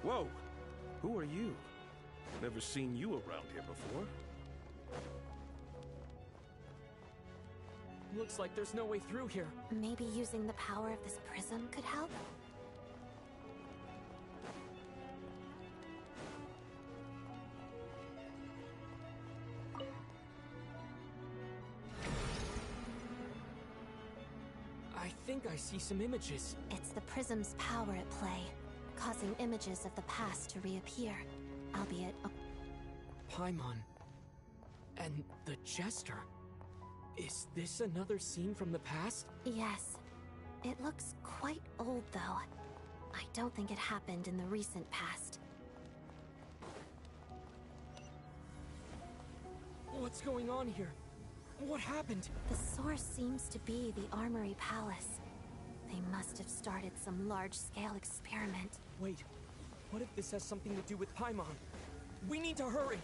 Whoa! Who are you? Never seen you around here before. Looks like there's no way through here. Maybe using the power of this prism could help? I think I see some images. It's the prism's power at play, causing images of the past to reappear, albeit Paimon. And the Jester. Is this another scene from the past? Yes. It looks quite old, though. I don't think it happened in the recent past. What's going on here? What happened? The source seems to be the Armory Palace. They must have started some large-scale experiment. Wait, what if this has something to do with Paimon? We need to hurry!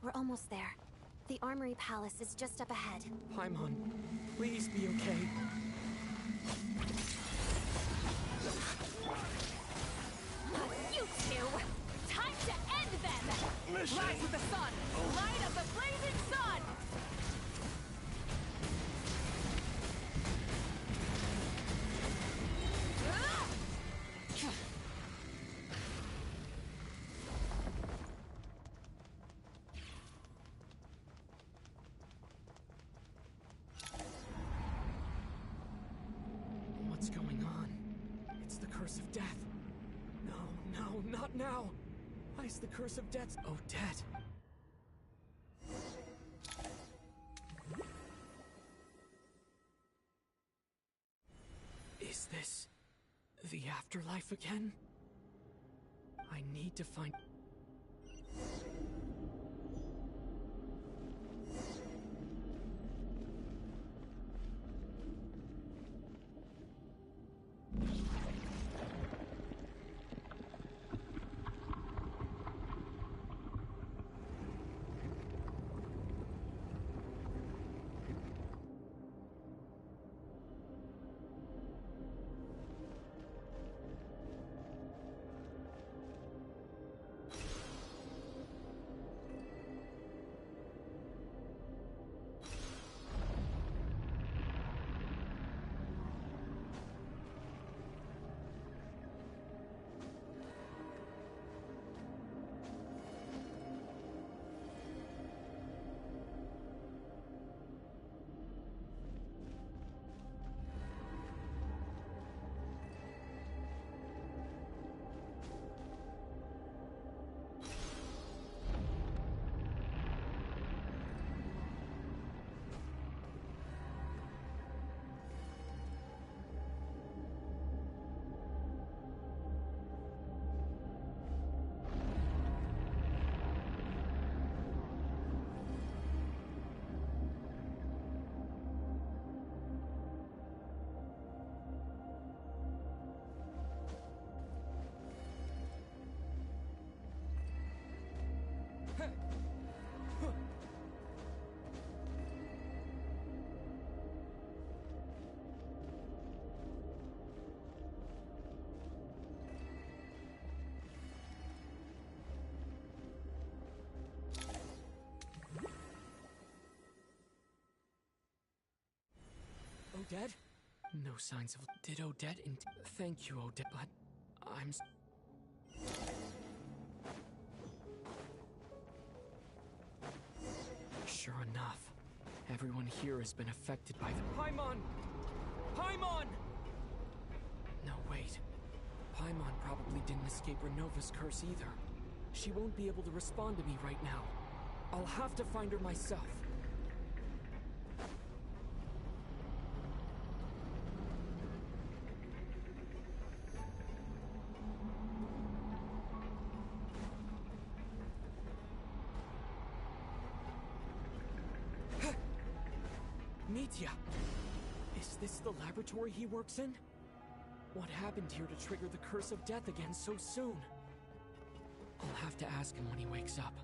We're almost there. The Armory Palace is just up ahead. Paimon, please be okay. You two! Time to end them! Mission. Rise with the sun! Light of the blazing sun! What's going on? It's the curse of death. No, no, not now! Why is the curse of death? Odette. Is this the afterlife again? I need to find... Odette? No signs of... Did Odette Thank you, Odette, but... I'm... Sure enough, everyone here has been affected by the... Paimon! Paimon! No, wait. Paimon probably didn't escape Renova's curse either. She won't be able to respond to me right now. I'll have to find her myself. Mitya! Is this the laboratory he works in? What happened here to trigger the curse of death again so soon? I'll have to ask him when he wakes up.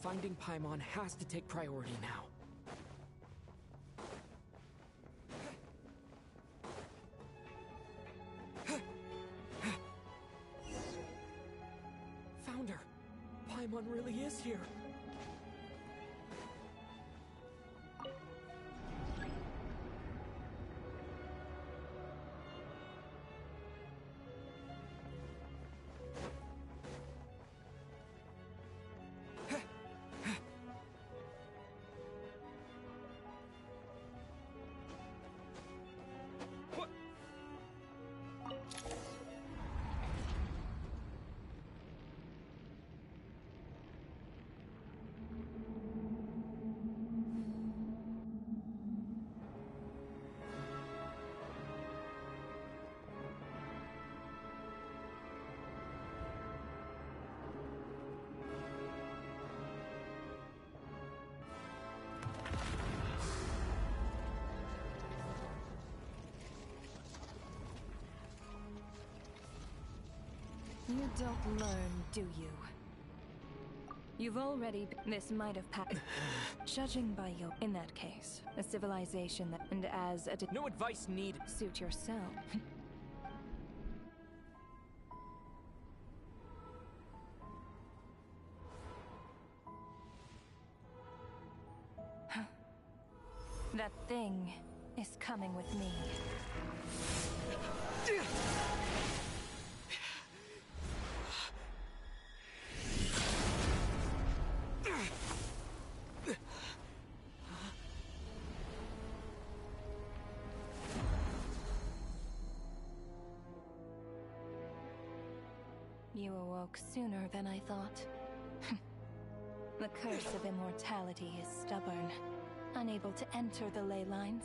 Finding Paimon has to take priority now. Found her! Paimon really is here! You don't learn, do you? You've already... This might have passed. Judging by your... In that case, a civilization that... And as a... No advice needed. Suit yourself. That thing is coming with me. You awoke sooner than I thought. The curse of immortality is stubborn, unable to enter the ley lines,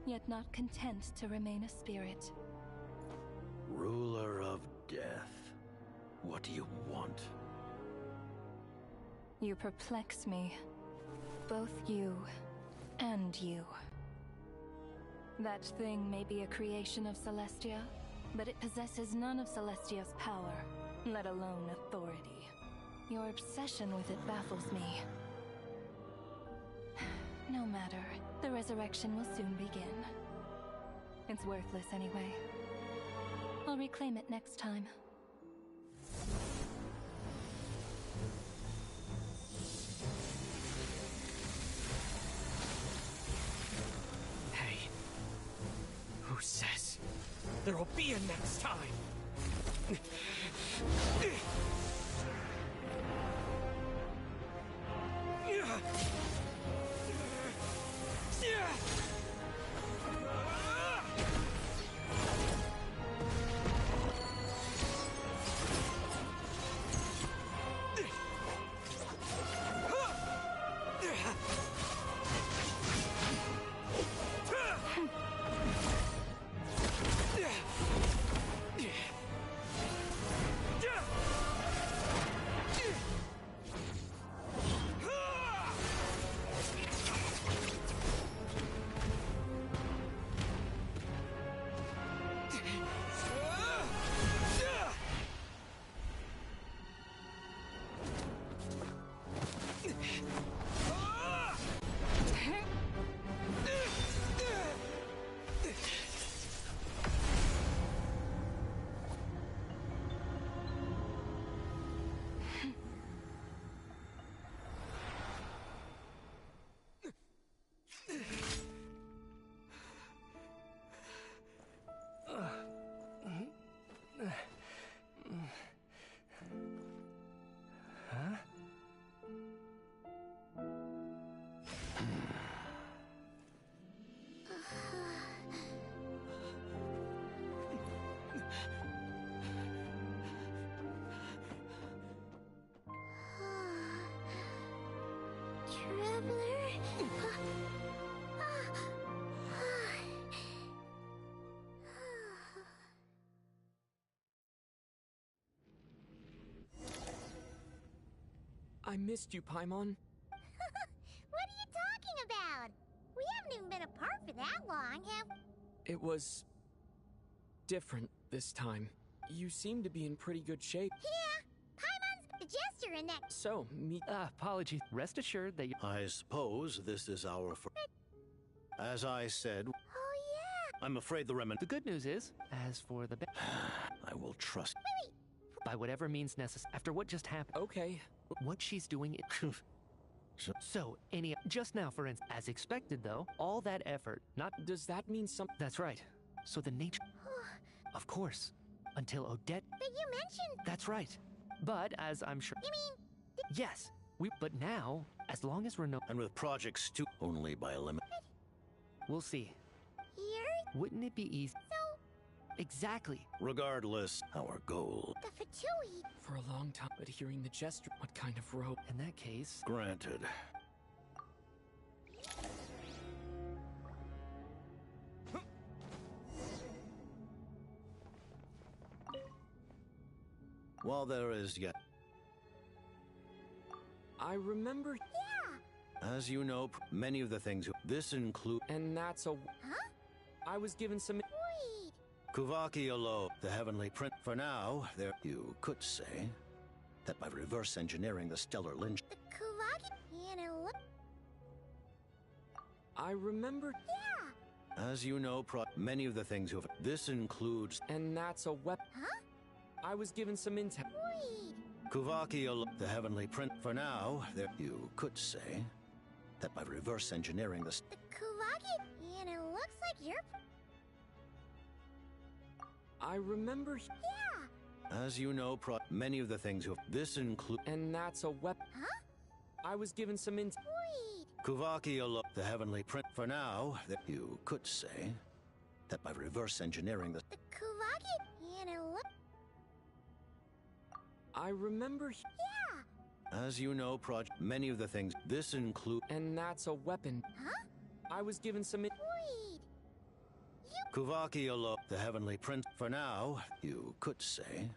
yet not content to remain a spirit. Ruler of death, what do you want? You perplex me. Both you and you. That thing may be a creation of Celestia, but it possesses none of Celestia's power, let alone authority. Your obsession with it baffles me. No matter, the resurrection will soon begin. It's worthless anyway. I'll reclaim it next time. Hey, who says there'll be a next time? traveler. I missed you, Paimon. What are you talking about? We haven't even been apart for that long, have we? It was different this time. You seem to be in pretty good shape. Yeah, Paimon's the jester in that. So, me. Apologies. Rest assured that you. I suppose this is our As I said, Oh, yeah. I'm afraid the remnant. The good news is, as for the. I will trust. By whatever means necessary. After what just happened. Okay. What she's doing. So, just now, for instance, as expected, though, all that effort, not. Does that mean something? That's right. So the nature. Of course. Until Odette. But you mentioned. That's right. But as I'm sure. You mean. Yes. But now, as long as we're no. And with projects too, only by a limit. We'll see. Here? Wouldn't it be easy? So. Exactly. Regardless, our goal. The Fatui. For a long time, but hearing the gesture, what kind of rope? In that case. Granted. While there is yet. I remember. Yeah. As you know, many of the things. This include. And that's a. Huh? I was given some. Wait. Kuvaki Alo, the heavenly print. For now, there. You could say that by reverse engineering the stellar lynch. The Kuvaki. And it look. I remember. Yeah. As you know, many of the things you have. This includes. And that's a weapon. Huh? I was given some intel. Wait. Kuvaki Alo, the heavenly print. For now, there. You could say that by reverse engineering the. The Kuvaki. And it looks like you're. I remember. Yeah. As you know, many of the things you have. This include. And that's a weapon. Huh? I was given some intel. Wait. Kuvaki Alo, the heavenly print. For now, there. You could say that by reverse engineering the. The Kuvaki. And it looks. I remember. Yeah. As you know, many of the things. This include. And that's a weapon. Huh? I was given some. Wait. Kuvaki Alo, the heavenly prince. For now, you could say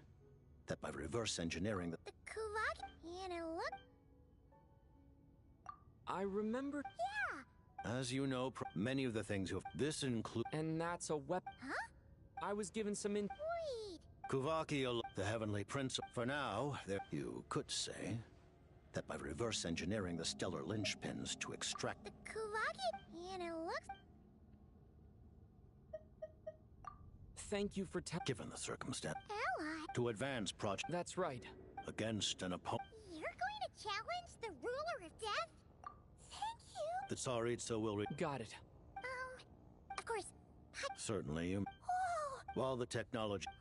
that by reverse engineering the. The Kuvaki. And it looks. I remember. Yeah. As you know, many of the things you have. This include. And that's a weapon. Huh? I was given some Wait. Kuvaki Alo, the heavenly prince. For now, there. You could say that by reverse engineering the stellar linchpins to extract. The Kuvaki. And it looks. Thank you for Given the circumstance. Ally. To advance project. That's right. Against an opponent. You're going to challenge the ruler of death? Thank you. The Tsaritsa will. Got it. Of course. Certainly. Oh. While the technology. Oh.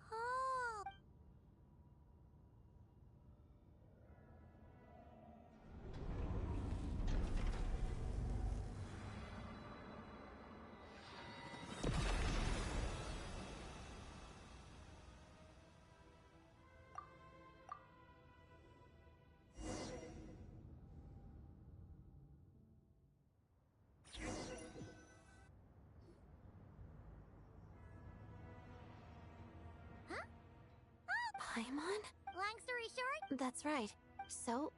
Paimon? Long story short? That's right. So,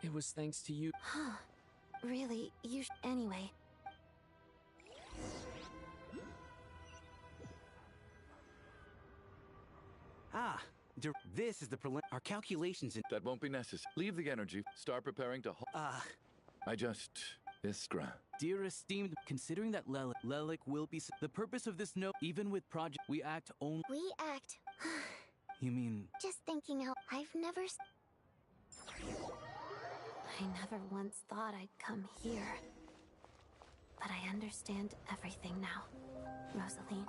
It was thanks to you. Huh. Really, anyway. Ah, this is the our calculations in. That won't be necessary. Leave the energy. Start preparing to. I just. Iskra. Dear esteemed, considering that Lelik will be the purpose of this note, even with project, we act only. We act. You mean? Just thinking how I've never. I never once thought I'd come here. But I understand everything now, Rosaline.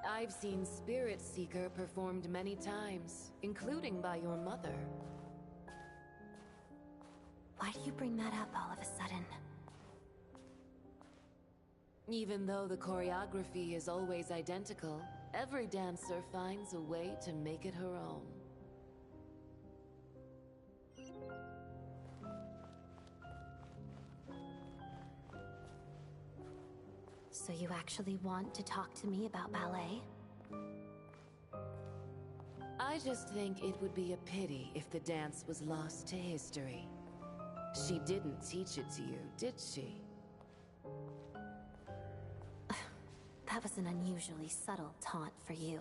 I've seen Spirit Seeker performed many times, including by your mother. Why do you bring that up all of a sudden? Even though the choreography is always identical, every dancer finds a way to make it her own. So you actually want to talk to me about ballet? I just think it would be a pity if the dance was lost to history. She didn't teach it to you, did she? That was an unusually subtle taunt for you.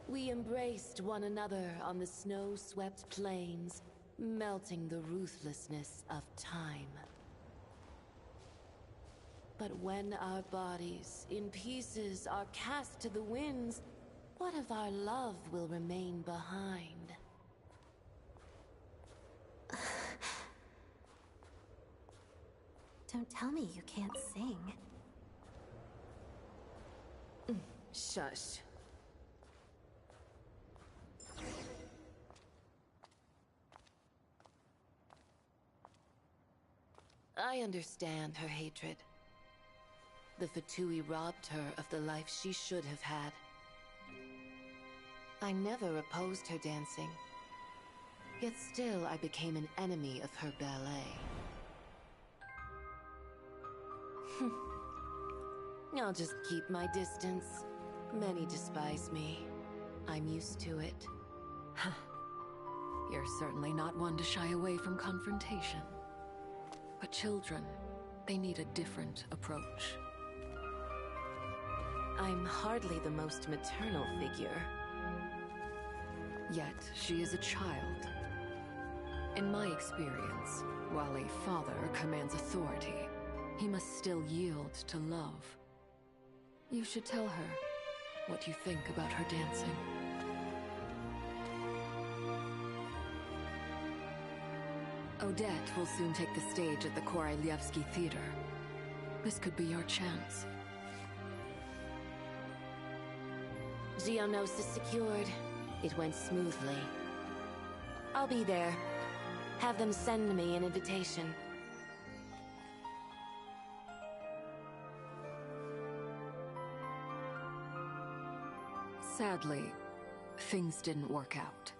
We embraced one another on the snow-swept plains, melting the ruthlessness of time. But when our bodies, in pieces, are cast to the winds, what of our love will remain behind? Don't tell me you can't sing. Shush. I understand her hatred. The Fatui robbed her of the life she should have had. I never opposed her dancing. Yet still I became an enemy of her ballet. I'll just keep my distance. Many despise me. I'm used to it. You're certainly not one to shy away from confrontation. But children, they need a different approach. I'm hardly the most maternal figure. Yet, she is a child. In my experience, while a father commands authority, he must still yield to love. You should tell her what you think about her dancing. Odette will soon take the stage at the Koralyevsky Theater. This could be your chance. Geonosis secured. It went smoothly. I'll be there. Have them send me an invitation. Sadly, things didn't work out.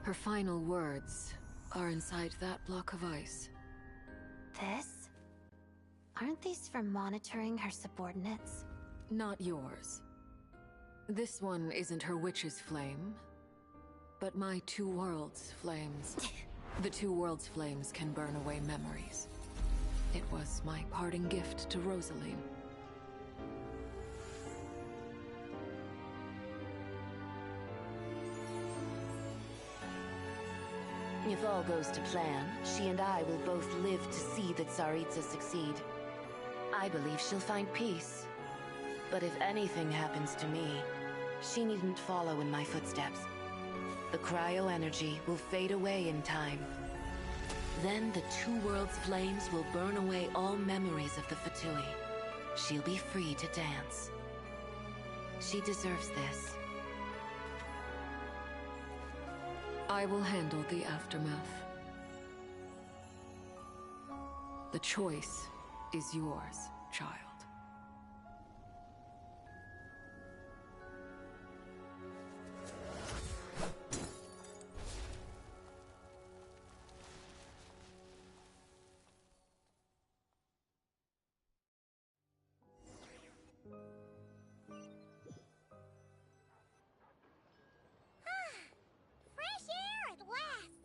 Her final words are inside that block of ice. This? Aren't these for monitoring her subordinates? Not yours. This one isn't her witch's flame, but my two worlds' flames. The two worlds' flames can burn away memories. It was my parting gift to Rosaline. If all goes to plan, she and I will both live to see the Tsaritsa succeed. I believe she'll find peace. But if anything happens to me, she needn't follow in my footsteps. The cryo-energy will fade away in time. Then the two worlds' flames will burn away all memories of the Fatui. She'll be free to dance. She deserves this. I will handle the aftermath. The choice is yours, child. Fresh air at last!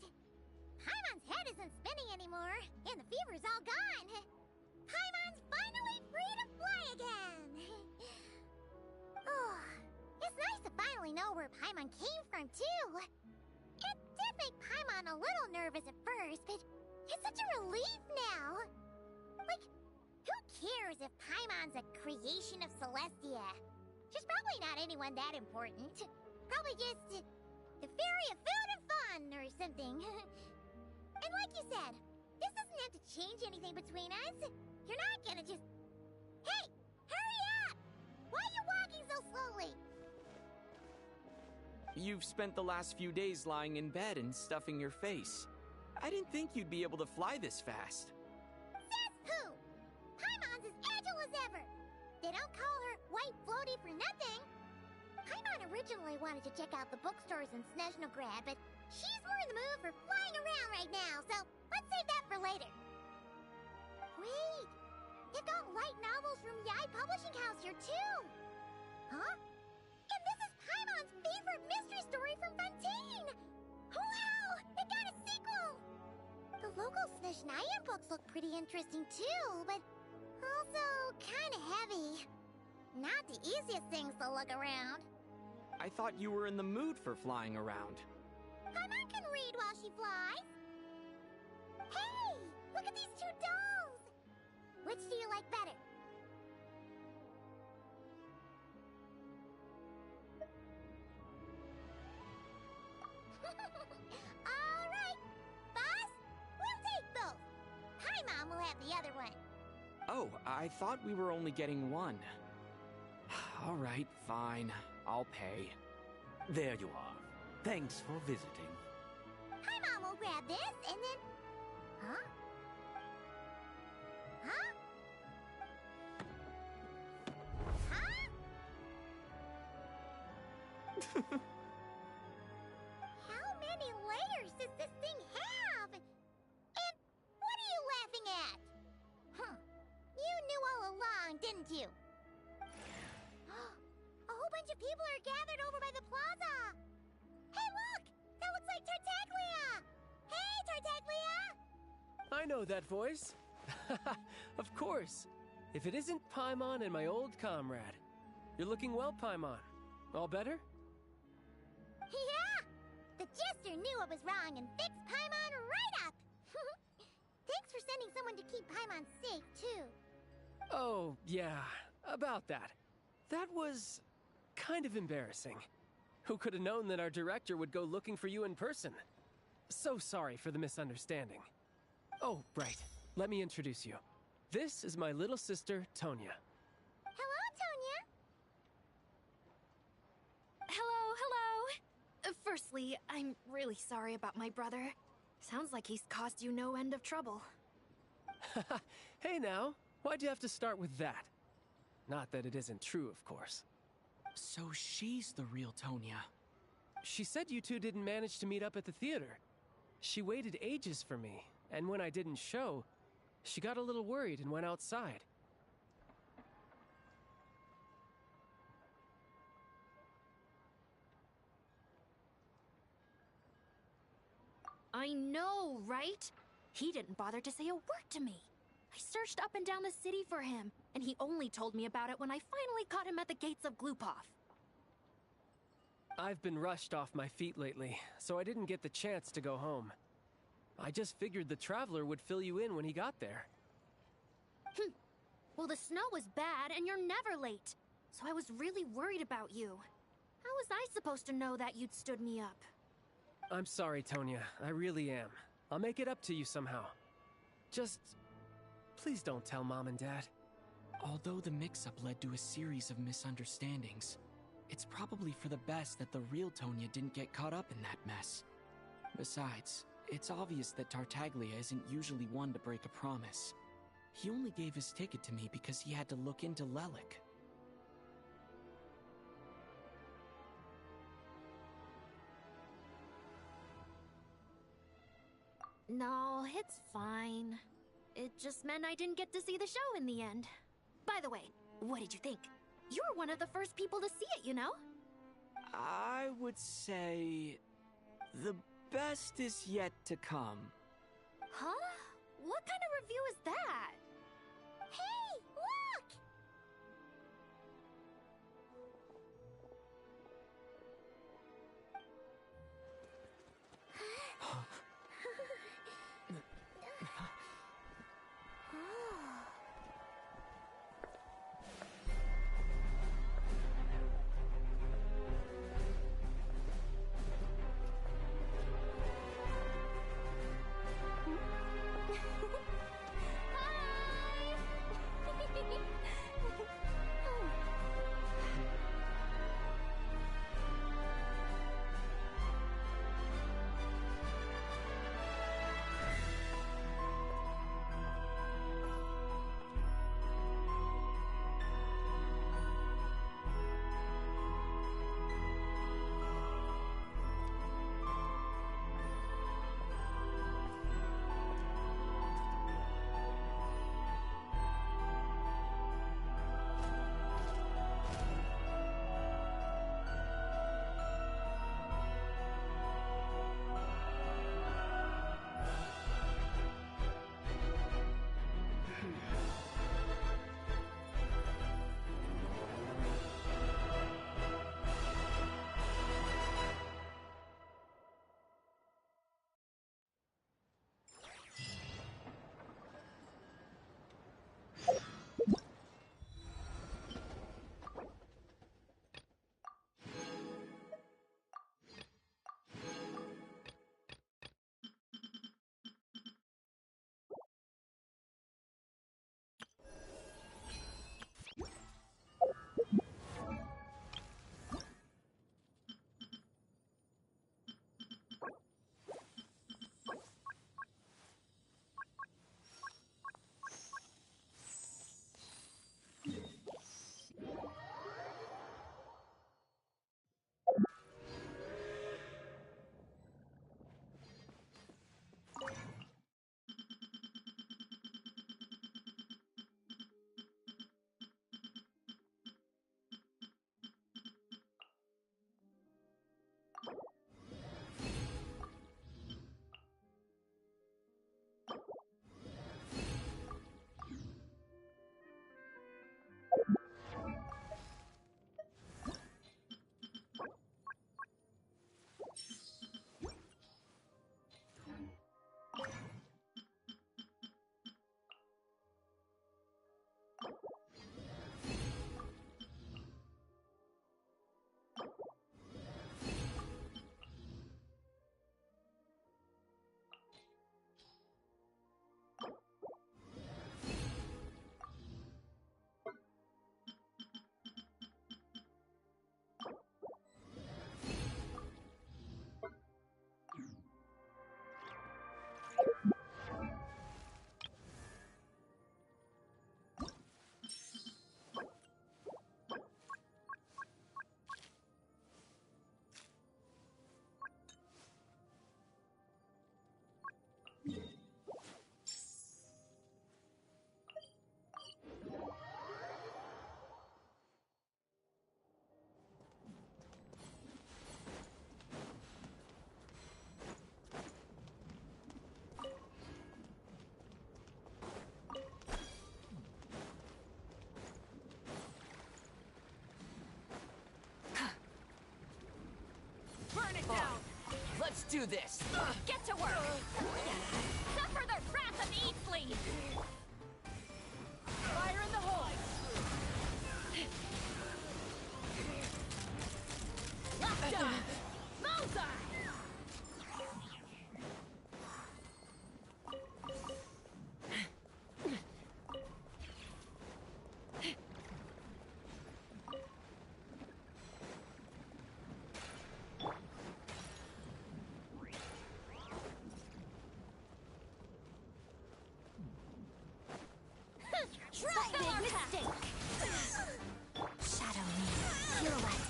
Paimon's head isn't spinning anymore, and the fever's all gone. Paimon's finally free to fly again! Oh, it's nice to finally know where Paimon came from, too. It did make Paimon a little nervous at first, but it's such a relief now. Like, who cares if Paimon's a creation of Celestia? She's probably not anyone that important. Probably just the fairy of food and fun or something. And like you said, this doesn't have to change anything between us. You're not gonna just... Hey! Hurry up! Why are you walking You've spent the last few days lying in bed and stuffing your face. I didn't think you'd be able to fly this fast. Says who? Paimon's as agile as ever. They don't call her White Floaty for nothing. Paimon originally wanted to check out the bookstores in Snezhnograd, but she's more in the mood for flying around right now, so let's save that for later. Wait, they've got light novels from Yai Publishing House here too. Huh? And this is Paimon's favorite mystery story from Fontaine! Wow! It got a sequel! The local Snezhnayan books look pretty interesting too, but also kinda heavy. Not the easiest things to look around. I thought you were in the mood for flying around. Paimon can read while she flies. Hey! Look at these two dolls! Which do you like better? Alright! Boss, we'll take both. Paimon will have the other one. Oh, I thought we were only getting one. All right, fine. I'll pay. There you are. Thanks for visiting. Paimon will grab this and then... Huh? Huh? Huh? How many layers does this thing have? And what are you laughing at? Huh. You knew all along, didn't you? A whole bunch of people are gathered over by the plaza. Hey, look! That looks like Tartaglia! Hey, Tartaglia! I know that voice. Of course. If it isn't Paimon and my old comrade. You're looking well, Paimon. All better? Yeah! The Jester knew I was wrong and fixed Paimon right up! Thanks for sending someone to keep Paimon safe, too. Oh, yeah. About that. That was... kind of embarrassing. Who could have known that our director would go looking for you in person? So sorry for the misunderstanding. Oh, right. Let me introduce you. This is my little sister, Tonya. Hello, Tonya. Hello. Firstly, I'm really sorry about my brother. Sounds like he's caused you no end of trouble. Hey now, why'd you have to start with that? Not that it isn't true, of course. So she's the real Tonya. She said you two didn't manage to meet up at the theater. She waited ages for me, and when I didn't show, she got a little worried and went outside. I know, right? He didn't bother to say a word to me. I searched up and down the city for him, and he only told me about it when I finally caught him at the gates of Glupov. I've been rushed off my feet lately, so I didn't get the chance to go home. I just figured the Traveler would fill you in when he got there. Well, the snow was bad, and you're never late. So I was really worried about you. How was I supposed to know that you'd stood me up? I'm sorry, Tonya. I really am. I'll make it up to you somehow. Just... please don't tell Mom and Dad. Although the mix-up led to a series of misunderstandings, it's probably for the best that the real Tonya didn't get caught up in that mess. Besides, it's obvious that Tartaglia isn't usually one to break a promise. He only gave his ticket to me because he had to look into Lelik. No, it's fine. It just meant I didn't get to see the show in the end. By the way, what did you think? You were one of the first people to see it, you know? I would say... the best is yet to come. Huh? What kind of review is that? Hey, look! Hi! do this! Get to work! Suffer the wrath of Eatsley! Fire in the hole! Locked on! Bullseye! Big mistake. Shadow me. Pirouette.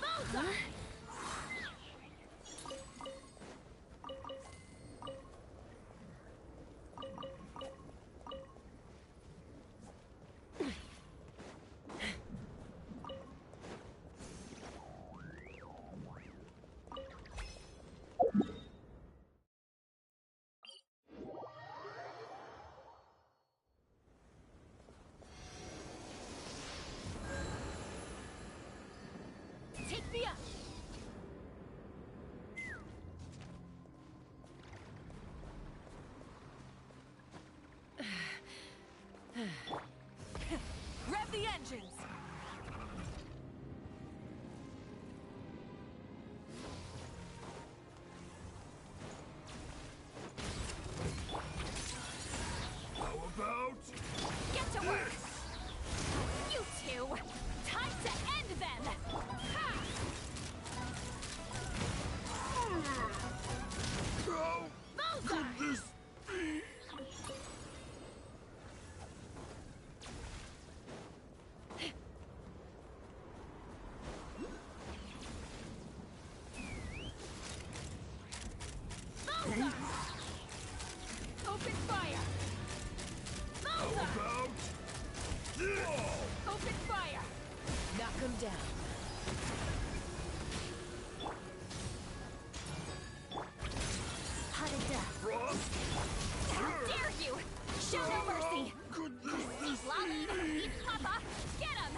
Bullseye! Take me up! Rev the engines! How about... Get to work! You two! Time to end them! Ha! How Bullseye! could this be? Bullseye! Open fire! How Bullseye! about... Whoa! Open fire! Knock him down. Pot of death. Frost? How dare you! Show no mercy! Could this Lolly! Eat Papa! Get him!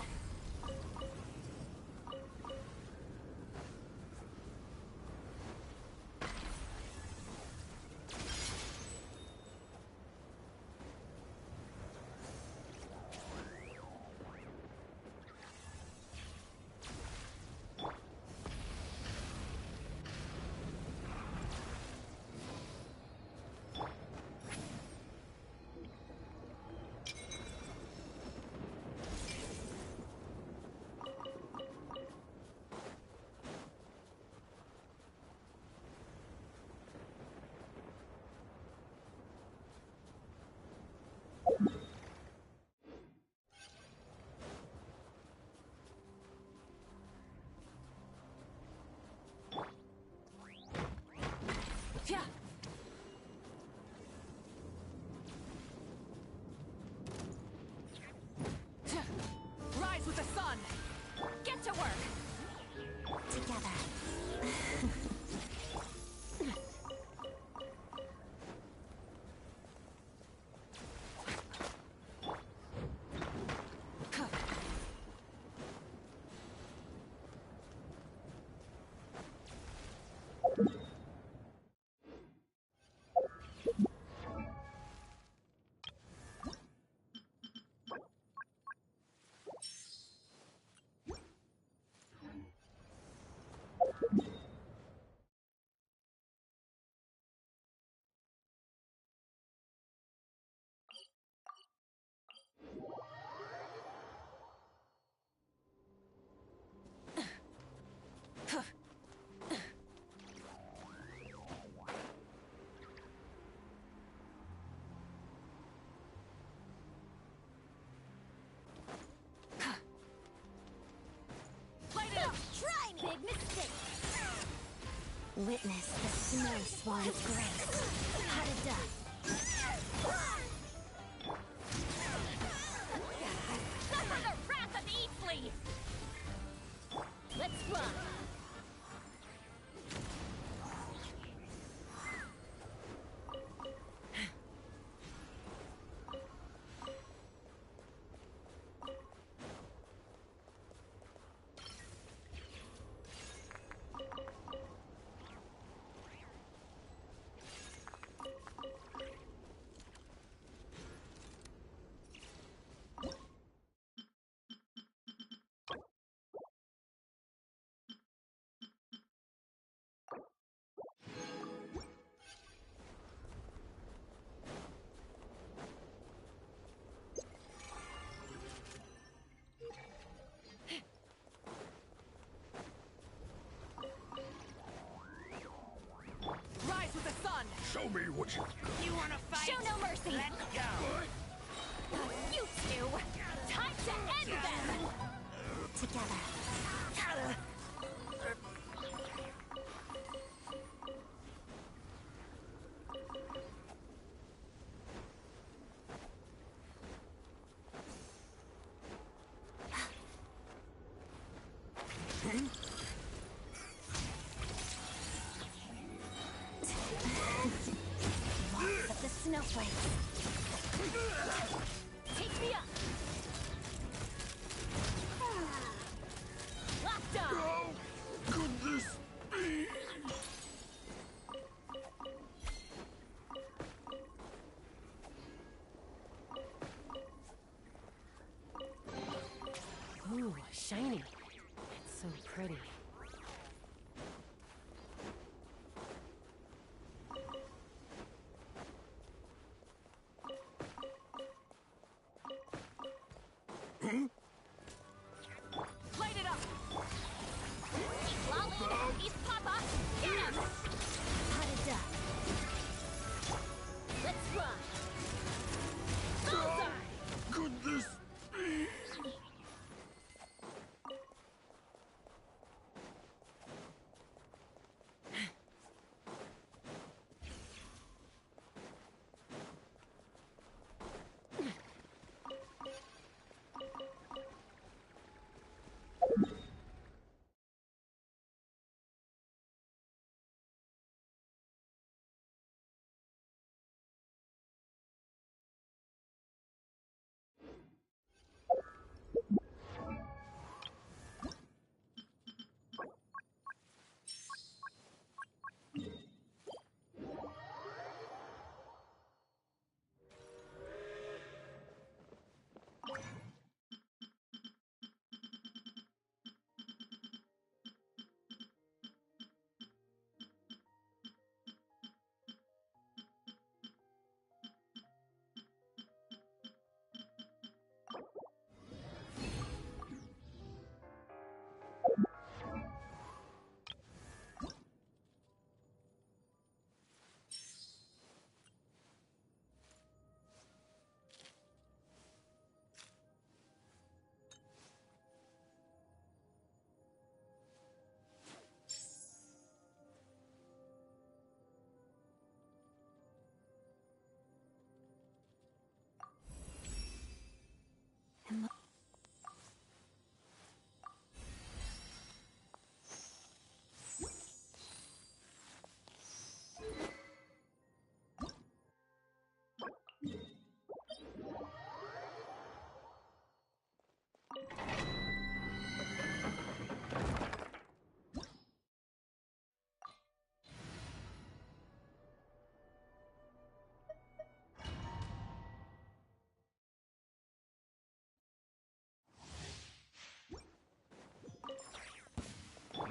Yeah. Rise with the sun! Get to work! Together. Try me! Big mistake! Witness the snow swan's grace. Pot of death. Suffer the wrath of Eatsley! Let's fly! Show me what you got. You wanna fight? Show no mercy! Let's go! You two! Time to end them! Together. Lots of the snowflakes. Take me up! Locked on! How could this be? Ooh, shiny. It's so pretty. Light it up! He's lolling! He's Papa! Get him! Hot as dust. Let's run! Bullseye! Could this be?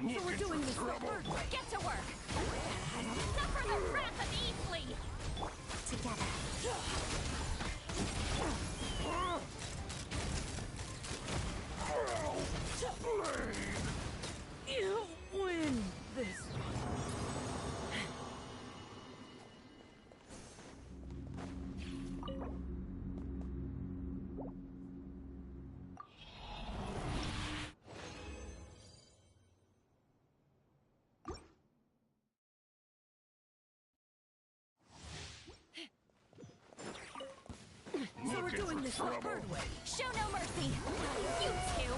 So we're doing this the third way. Get to work! Suffer the wrath of Easley! Together. You win this So we're doing this the third way. Show no mercy! You two!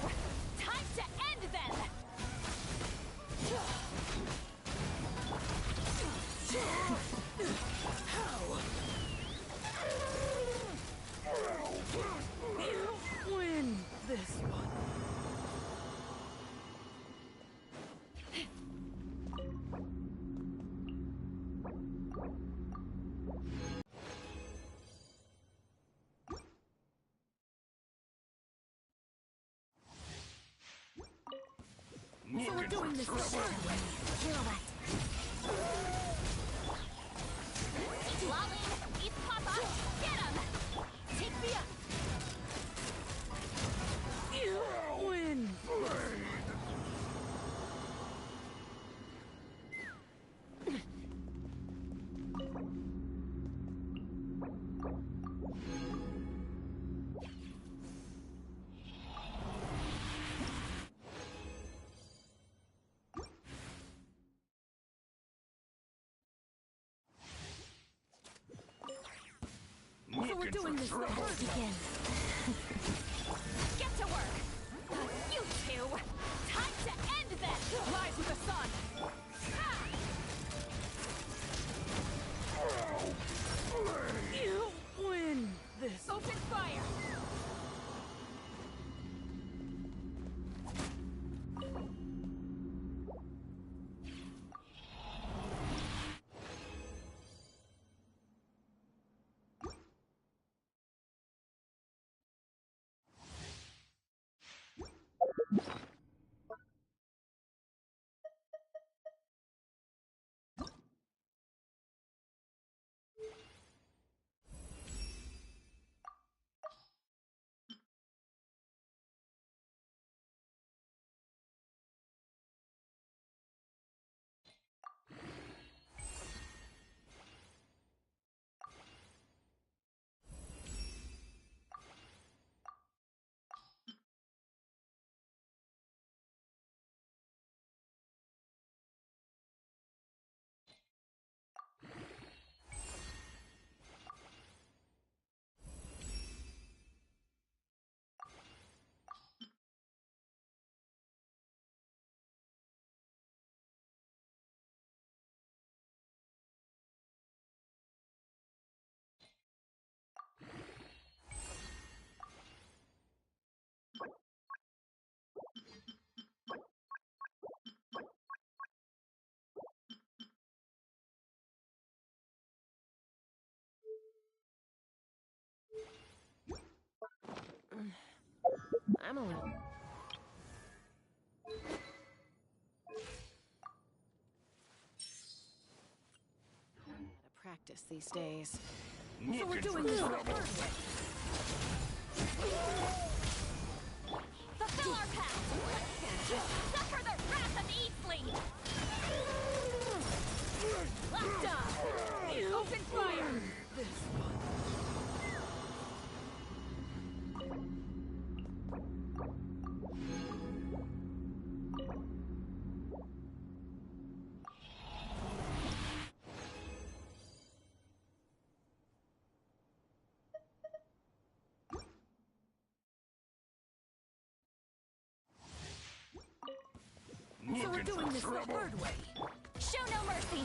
Time to end them! You win this one. So we're doing this the third way. Pirouette. He's lolling! He's Papa! Get him! Take me up! You win. we're doing this the hard Begin. Get to work! You two! Time to end this! Rise with the sun! You win this. Open fire! I'm a little... Gotta practice these days. So we're doing this the hard way. Fulfill our pact! Suffer the wrath of Eastling! Left up! Open fire! This one. So we're doing this the hard way. Show no mercy!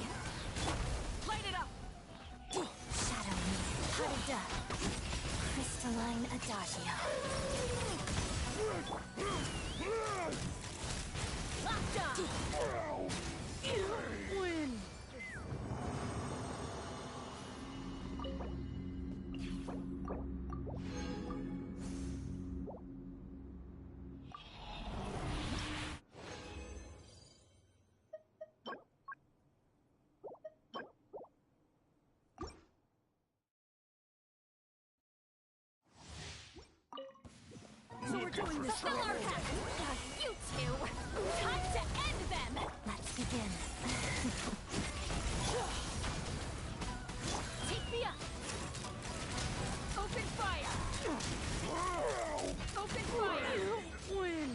Light it up! Shadow me. Harida. Crystalline Adagio. Locked up! You win! So we're doing this the Fulfill our hard way. pact! You two! Time to end them! Let's begin. Take me up! Open fire! Open fire! You win!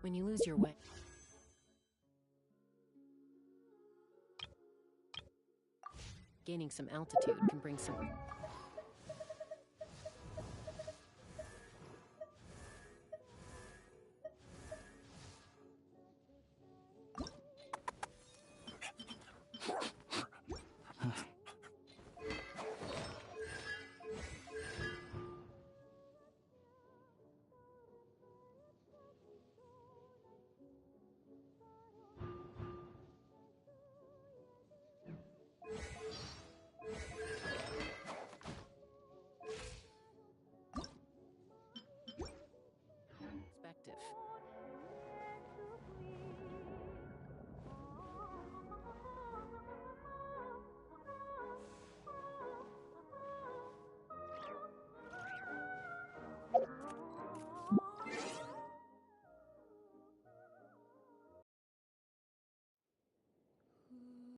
When you lose your way... Gaining some altitude can bring some...